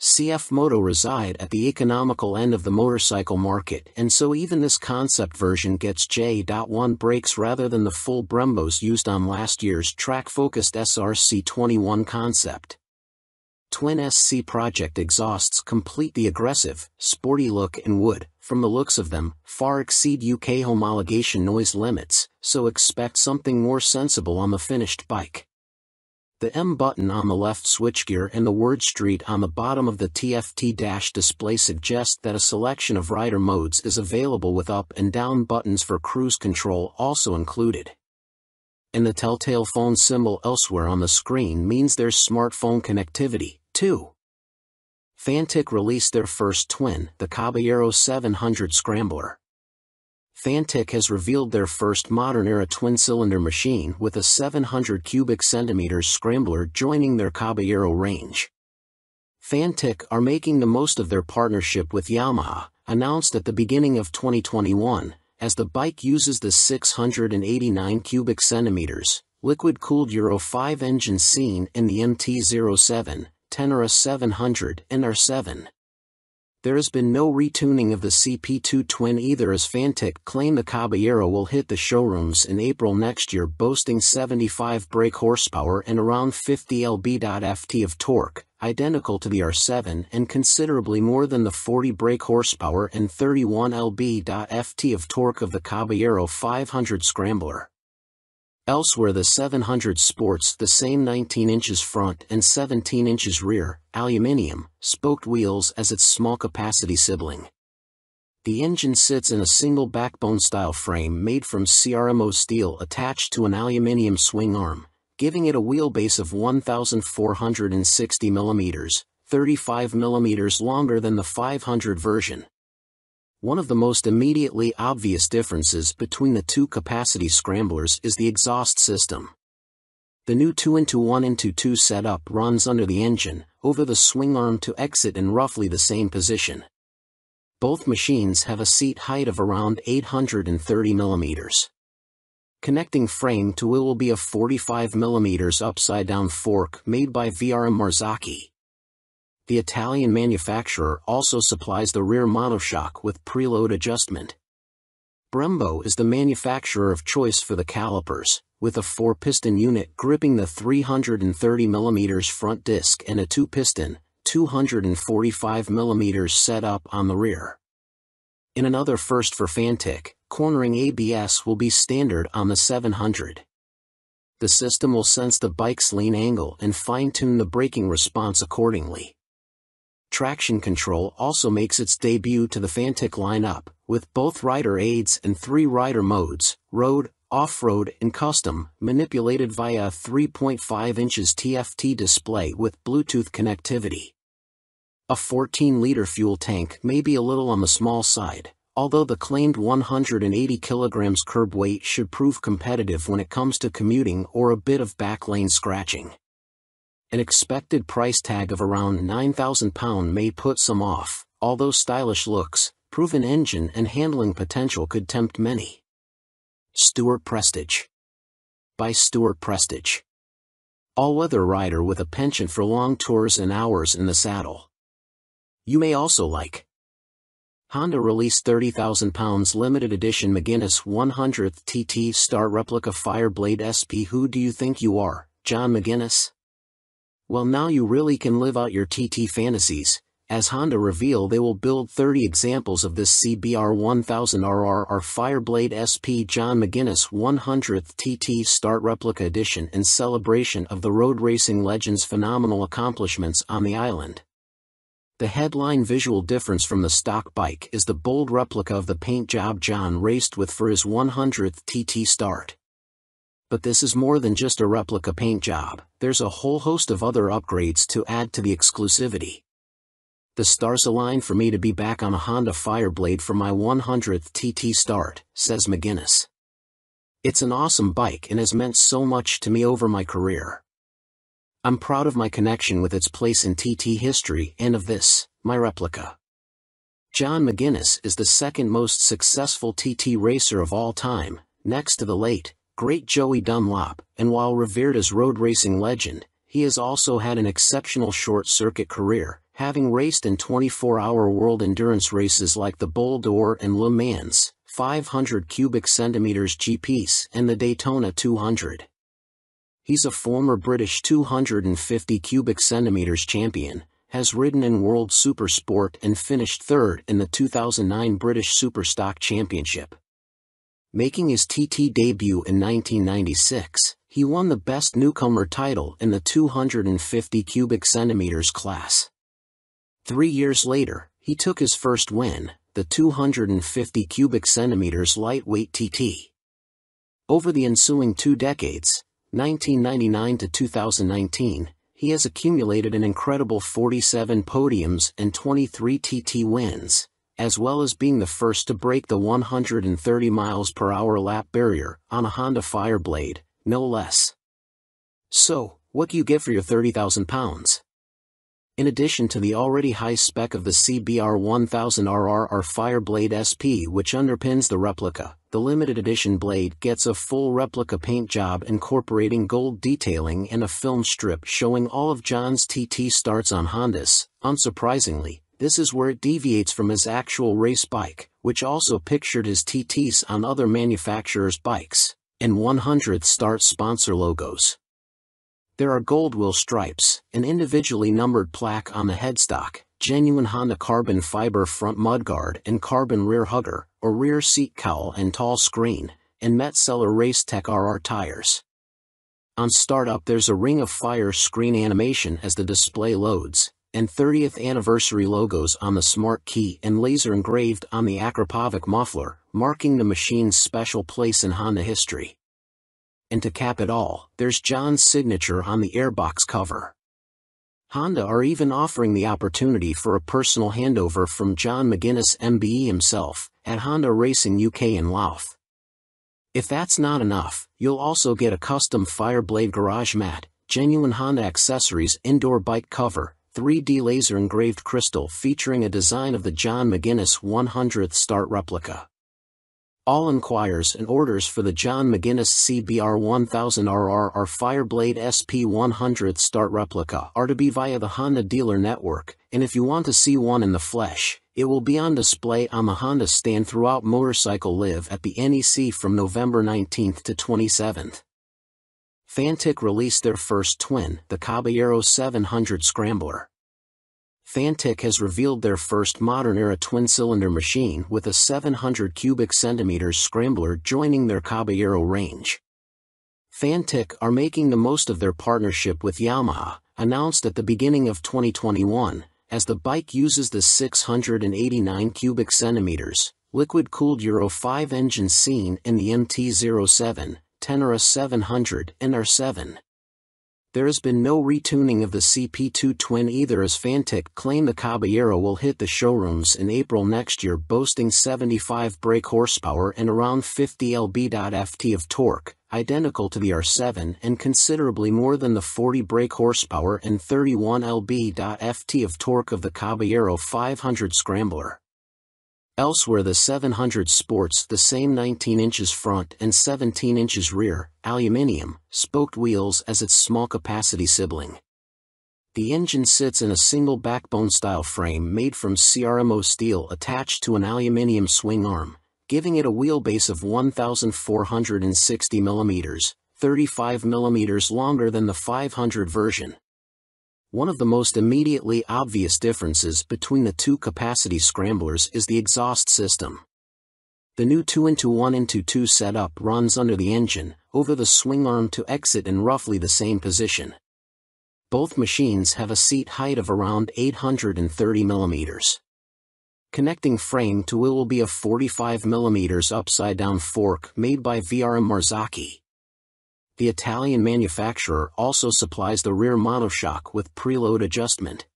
CF Moto reside at the economical end of the motorcycle market, and so even this concept version gets J.1 brakes rather than the full Brembos used on last year's track-focused SRC21 concept. Twin SC Project exhausts complete the aggressive, sporty look and would, from the looks of them, far exceed UK homologation noise limits, so expect something more sensible on the finished bike. The M button on the left switchgear and the word Street on the bottom of the TFT dash display suggest that a selection of rider modes is available with up and down buttons for cruise control also included. And the telltale phone symbol elsewhere on the screen means there's smartphone connectivity, too. Fantic released their first twin, the Caballero 700 Scrambler. Fantic has revealed their first modern-era twin-cylinder machine with a 700 cubic centimeters scrambler joining their Caballero range. Fantic are making the most of their partnership with Yamaha, announced at the beginning of 2021, as the bike uses the 689 cubic centimeters, liquid-cooled Euro 5 engine seen in the MT-07, Tenere 700 and R7. There has been no retuning of the CP2 twin either, as Fantic claim the Caballero will hit the showrooms in April next year, boasting 75 brake horsepower and around 50 lb.ft of torque, identical to the R7 and considerably more than the 40 brake horsepower and 31 lb.ft of torque of the Caballero 500 Scrambler. Elsewhere, the 700 sports the same 19 inches front and 17 inches rear, aluminium, spoked wheels as its small-capacity sibling. The engine sits in a single backbone-style frame made from CRMO steel attached to an aluminium swing arm, giving it a wheelbase of 1,460 mm, 35 mm longer than the 500 version. One of the most immediately obvious differences between the two capacity scramblers is the exhaust system. The new 2-1-2 setup runs under the engine, over the swing arm to exit in roughly the same position. Both machines have a seat height of around 830 mm. Connecting frame to wheel will be a 45 mm upside-down fork made by VRM Marzocchi. The Italian manufacturer also supplies the rear monoshock with preload adjustment. Brembo is the manufacturer of choice for the calipers, with a 4-piston unit gripping the 330 mm front disc and a 2-piston, 245 mm setup on the rear. In another first for Fantic, cornering ABS will be standard on the 700. The system will sense the bike's lean angle and fine-tune the braking response accordingly. Traction control also makes its debut to the Fantic lineup, with both rider aids and 3 rider modes, road, off-road and custom, manipulated via a 3.5 inches TFT display with Bluetooth connectivity. A 14-liter fuel tank may be a little on the small side, although the claimed 180 kg curb weight should prove competitive when it comes to commuting or a bit of backlane scratching. An expected price tag of around £9,000 may put some off, although stylish looks, proven engine and handling potential could tempt many. Stuart Prestige. By Stuart Prestige. All-weather rider with a penchant for long tours and hours in the saddle. You may also like. Honda released £30,000 limited edition McGuinness 100th TT Star Replica Fireblade SP. Who do you think you are, John McGuinness? Well, now you really can live out your TT fantasies, as Honda reveal they will build 30 examples of this CBR 1000RR Fireblade SP John McGuinness 100th TT Start Replica Edition in celebration of the road racing legend's phenomenal accomplishments on the island. The headline visual difference from the stock bike is the bold replica of the paint job John raced with for his 100th TT Start. But this is more than just a replica paint job, there's a whole host of other upgrades to add to the exclusivity. The stars align for me to be back on a Honda Fireblade for my 100th TT Start, says McGuinness. It's an awesome bike and has meant so much to me over my career. I'm proud of my connection with its place in TT history and of this, my replica. John McGuinness is the second most successful TT racer of all time, next to the late, great Joey Dunlop, and while revered as road racing legend, he has also had an exceptional short-circuit career, having raced in 24-hour world endurance races like the Bol d'Or and Le Mans, 500 cubic centimeters GPs, and the Daytona 200. He's a former British 250 cubic centimeters champion, has ridden in World Supersport and finished third in the 2009 British Superstock Championship. Making his TT debut in 1996, he won the Best Newcomer title in the 250 cubic centimeters class. 3 years later, he took his first win, the 250 cubic centimeters lightweight TT. Over the ensuing 2 decades, 1999 to 2019, he has accumulated an incredible 47 podiums and 23 TT wins, as well as being the first to break the 130 mph lap barrier on a Honda Fireblade, no less. So, what do you get for your 30,000 pounds? In addition to the already high spec of the CBR 1000RR Fireblade SP which underpins the replica, the limited edition blade gets a full replica paint job incorporating gold detailing and a film strip showing all of John's TT starts on Hondas. Unsurprisingly, this is where it deviates from his actual race bike, which also pictured his TTs on other manufacturers' bikes, and 100th start sponsor logos. There are gold wheel stripes, an individually numbered plaque on the headstock, genuine Honda carbon fiber front mudguard and carbon rear hugger, or rear seat cowl and tall screen, and Metzeler Racetech RR tires. On startup there's a Ring of Fire screen animation as the display loads, and 30th anniversary logos on the smart key and laser engraved on the Akrapovic muffler, marking the machine's special place in Honda history. And to cap it all, there's John's signature on the airbox cover. Honda are even offering the opportunity for a personal handover from John McGuinness MBE himself, at Honda Racing UK in Louth. If that's not enough, you'll also get a custom Fireblade garage mat, genuine Honda accessories indoor bike cover, 3D laser engraved crystal featuring a design of the John McGuinness 100th start replica. All inquiries and orders for the John McGuinness CBR 1000RR Fireblade SP 100th start replica are to be via the Honda dealer network, and if you want to see one in the flesh, it will be on display on the Honda stand throughout Motorcycle Live at the NEC from November 19th to 27th. Fantic released their first twin, the Caballero 700 Scrambler. Fantic has revealed their first modern-era twin-cylinder machine with a 700 cubic centimeters scrambler joining their Caballero range. Fantic are making the most of their partnership with Yamaha, announced at the beginning of 2021, as the bike uses the 689 cubic centimeters, liquid-cooled Euro 5 engine seen in the MT-07, Tenere 700 and R7. There has been no retuning of the CP2 twin either, as Fantic claim the Caballero will hit the showrooms in April next year, boasting 75 brake horsepower and around 50 lb.ft of torque, identical to the R7 and considerably more than the 40 brake horsepower and 31 lb.ft of torque of the Caballero 500 Scrambler. Elsewhere the 700 sports the same 19 inches front and 17 inches rear, aluminium, spoked wheels as its small capacity sibling. The engine sits in a single backbone-style frame made from CRMO steel attached to an aluminium swing arm, giving it a wheelbase of 1,460 mm, 35 mm longer than the 500 version. One of the most immediately obvious differences between the two capacity scramblers is the exhaust system. The new 2-into-1-into-2 setup runs under the engine, over the swing arm to exit in roughly the same position. Both machines have a seat height of around 830 mm. Connecting frame to wheel will be a 45 mm upside-down fork made by VRM Marzocchi. The Italian manufacturer also supplies the rear monoshock with preload adjustment.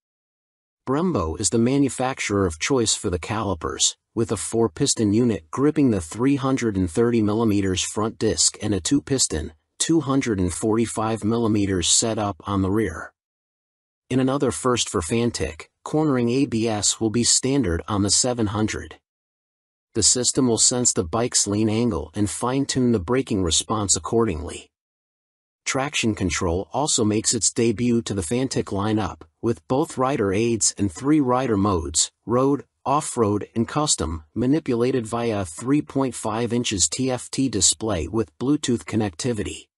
Brembo is the manufacturer of choice for the calipers, with a 4-piston unit gripping the 330 mm front disc and a 2-piston, 245 mm setup on the rear. In another first for Fantic, cornering ABS will be standard on the 700. The system will sense the bike's lean angle and fine-tune the braking response accordingly. Traction control also makes its debut to the Fantic lineup, with both rider aids and 3 rider modes, road, off-road and custom, manipulated via a 3.5 inches TFT display with Bluetooth connectivity.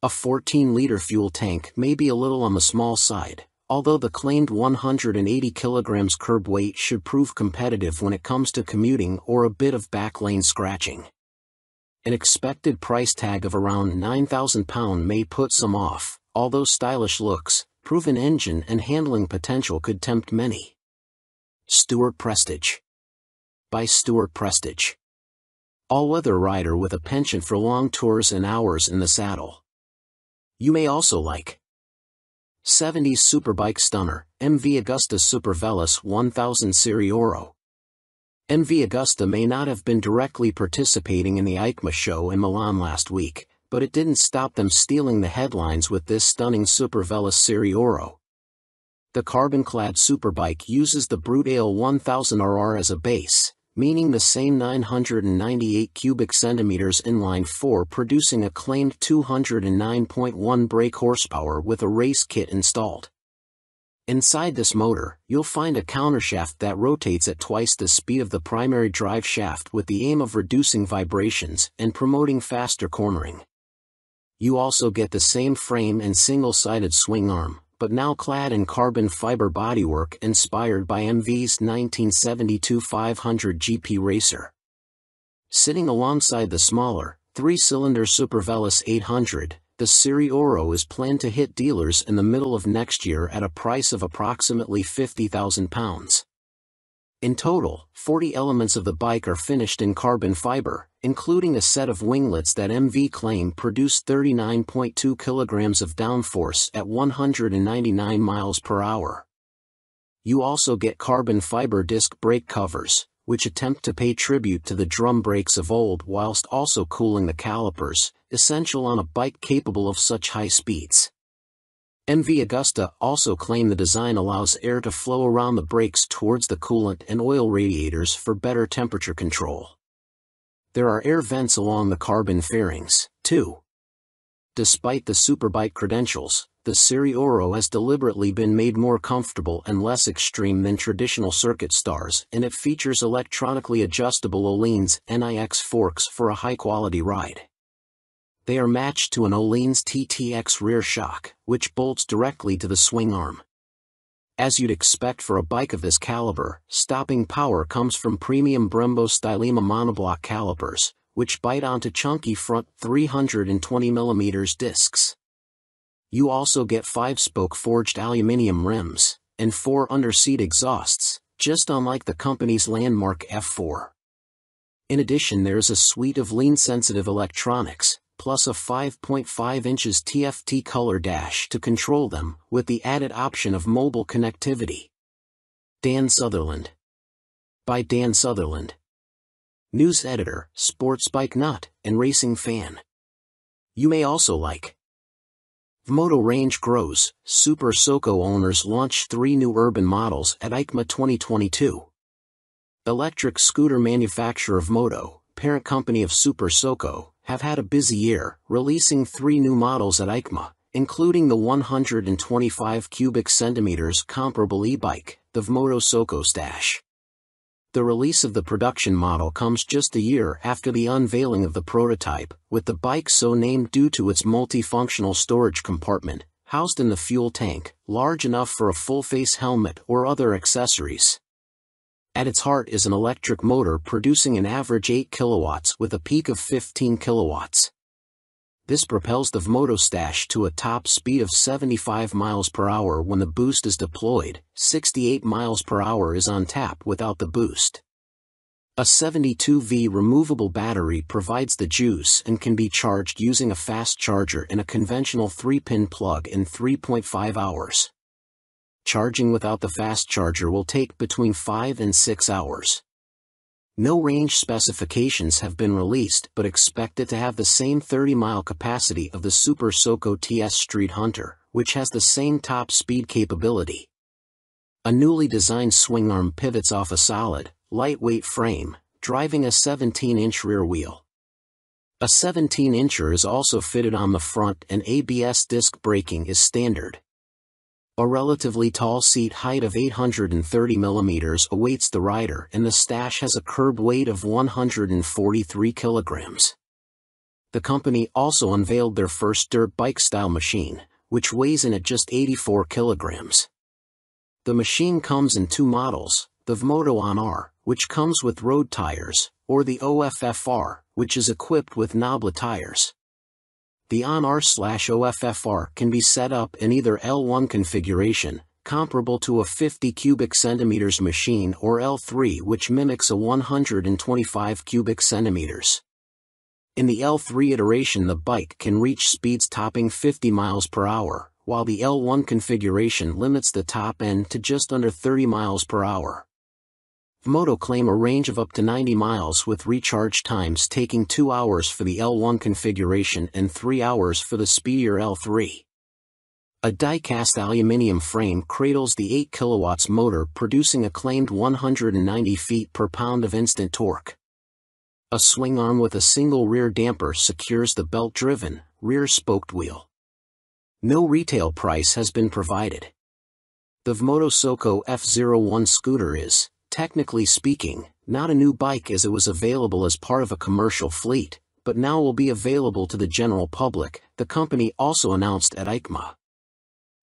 A 14-liter fuel tank may be a little on the small side, although the claimed 180 kilograms curb weight should prove competitive when it comes to commuting or a bit of backlane scratching. An expected price tag of around £9,000 may put some off, although stylish looks, proven engine and handling potential could tempt many. Stuart Prestige. By Stuart Prestige. All-weather rider with a penchant for long tours and hours in the saddle. You may also like 70s Superbike Stunner, MV Agusta Super Veloce 1000 Serie Oro. MV Agusta may not have been directly participating in the EICMA show in Milan last week, but it didn't stop them stealing the headlines with this stunning Super Veloce Serie Oro. The carbon-clad superbike uses the Brute Ale 1000RR as a base, meaning the same 998 cubic centimeters inline-4 producing a claimed 209.1 brake horsepower with a race kit installed. Inside this motor, you'll find a countershaft that rotates at twice the speed of the primary drive shaft with the aim of reducing vibrations and promoting faster cornering. You also get the same frame and single-sided swing arm, but now clad in carbon fiber bodywork inspired by MV's 1972 500 GP Racer. Sitting alongside the smaller, 3-cylinder Super Veloce 800, the Serie Oro is planned to hit dealers in the middle of next year at a price of approximately £50,000. In total, 40 elements of the bike are finished in carbon fiber, including a set of winglets that MV claim produce 39.2 kilograms of downforce at 199 miles per hour. You also get carbon fiber disc brake covers, which attempt to pay tribute to the drum brakes of old whilst also cooling the calipers, essential on a bike capable of such high speeds. MV Agusta also claim the design allows air to flow around the brakes towards the coolant and oil radiators for better temperature control. There are air vents along the carbon fairings, too. Despite the superbike credentials, the Serie Oro has deliberately been made more comfortable and less extreme than traditional circuit stars, and it features electronically adjustable Öhlins NIX forks for a high-quality ride. They are matched to an Öhlins TTX rear shock, which bolts directly to the swing arm. As you'd expect for a bike of this caliber, stopping power comes from premium Brembo Stylema monoblock calipers, which bite onto chunky front 320mm discs. You also get 5-spoke forged aluminium rims, and 4 under-seat exhausts, just unlike the company's landmark F4. In addition, there's a suite of lean-sensitive electronics, plus a 5.5 inches TFT color dash to control them, with the added option of mobile connectivity. Dan Sutherland. By Dan Sutherland. News editor, sports bike nut, and racing fan. You may also like Vmoto range grows, Super Soco owners launch 3 new urban models at EICMA 2022. Electric scooter manufacturer Vmoto, parent company of Super Soco, have had a busy year, releasing 3 new models at EICMA, including the 125 cubic centimeters comparable e-bike, the Vmoto Soco Stash. The release of the production model comes just a year after the unveiling of the prototype, with the bike so named due to its multifunctional storage compartment, housed in the fuel tank, large enough for a full-face helmet or other accessories. At its heart is an electric motor producing an average 8 kilowatts with a peak of 15 kilowatts. This propels the Vmoto Stash to a top speed of 75 miles per hour when the boost is deployed. 68 miles per hour is on tap without the boost. A 72V removable battery provides the juice and can be charged using a fast charger in a conventional 3-pin plug in 3.5 hours. Charging without the fast charger will take between 5 and 6 hours. No range specifications have been released, but expect it to have the same 30-mile capacity of the Super Soco TS Street Hunter, which has the same top speed capability. A newly designed swing arm pivots off a solid, lightweight frame, driving a 17-inch rear wheel. A 17-incher is also fitted on the front, and ABS disc braking is standard. A relatively tall seat height of 830 millimeters awaits the rider, and the Stash has a curb weight of 143 kilograms. The company also unveiled their first dirt bike-style machine, which weighs in at just 84 kilograms. The machine comes in two models, the Vmoto On-R, which comes with road tires, or the OFFR, which is equipped with knoblet tires. The On-R/OFFR can be set up in either L1 configuration, comparable to a 50 cubic centimeters machine, or L3, which mimics a 125 cubic centimeters. In the L3 iteration, the bike can reach speeds topping 50 miles per hour, while the L1 configuration limits the top end to just under 30 miles per hour. Vmoto claim a range of up to 90 miles with recharge times taking 2 hours for the L1 configuration and 3 hours for the speedier L3. A die-cast aluminium frame cradles the 8 kilowatts motor, producing a claimed 190 feet per pound of instant torque. A swing arm with a single rear damper secures the belt-driven, rear-spoked wheel. No retail price has been provided. The Vmoto Soco F01 scooter is, technically speaking, not a new bike, as it was available as part of a commercial fleet, but now will be available to the general public, the company also announced at EICMA.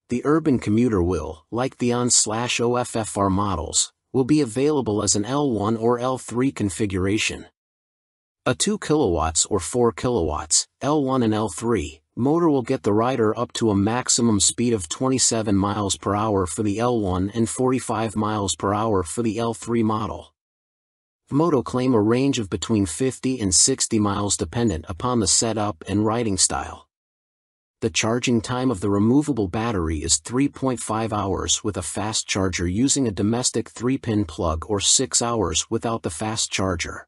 The urban commuter will, like the On/OFFR models, will be available as an L1 or L3 configuration. A 2 kilowatts or 4 kilowatts, L1 and L3, motor will get the rider up to a maximum speed of 27 miles per hour for the L1 and 45 miles per hour for the L3 model. Vmoto claim a range of between 50 and 60 miles dependent upon the setup and riding style. The charging time of the removable battery is 3.5 hours with a fast charger using a domestic 3-pin plug, or 6 hours without the fast charger.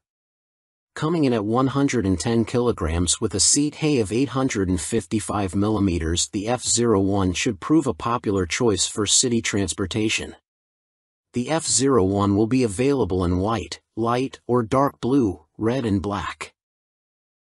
Coming in at 110 kilograms with a seat height of 855 millimeters, the F01 should prove a popular choice for city transportation. The F01 will be available in white, light or dark blue, red and black.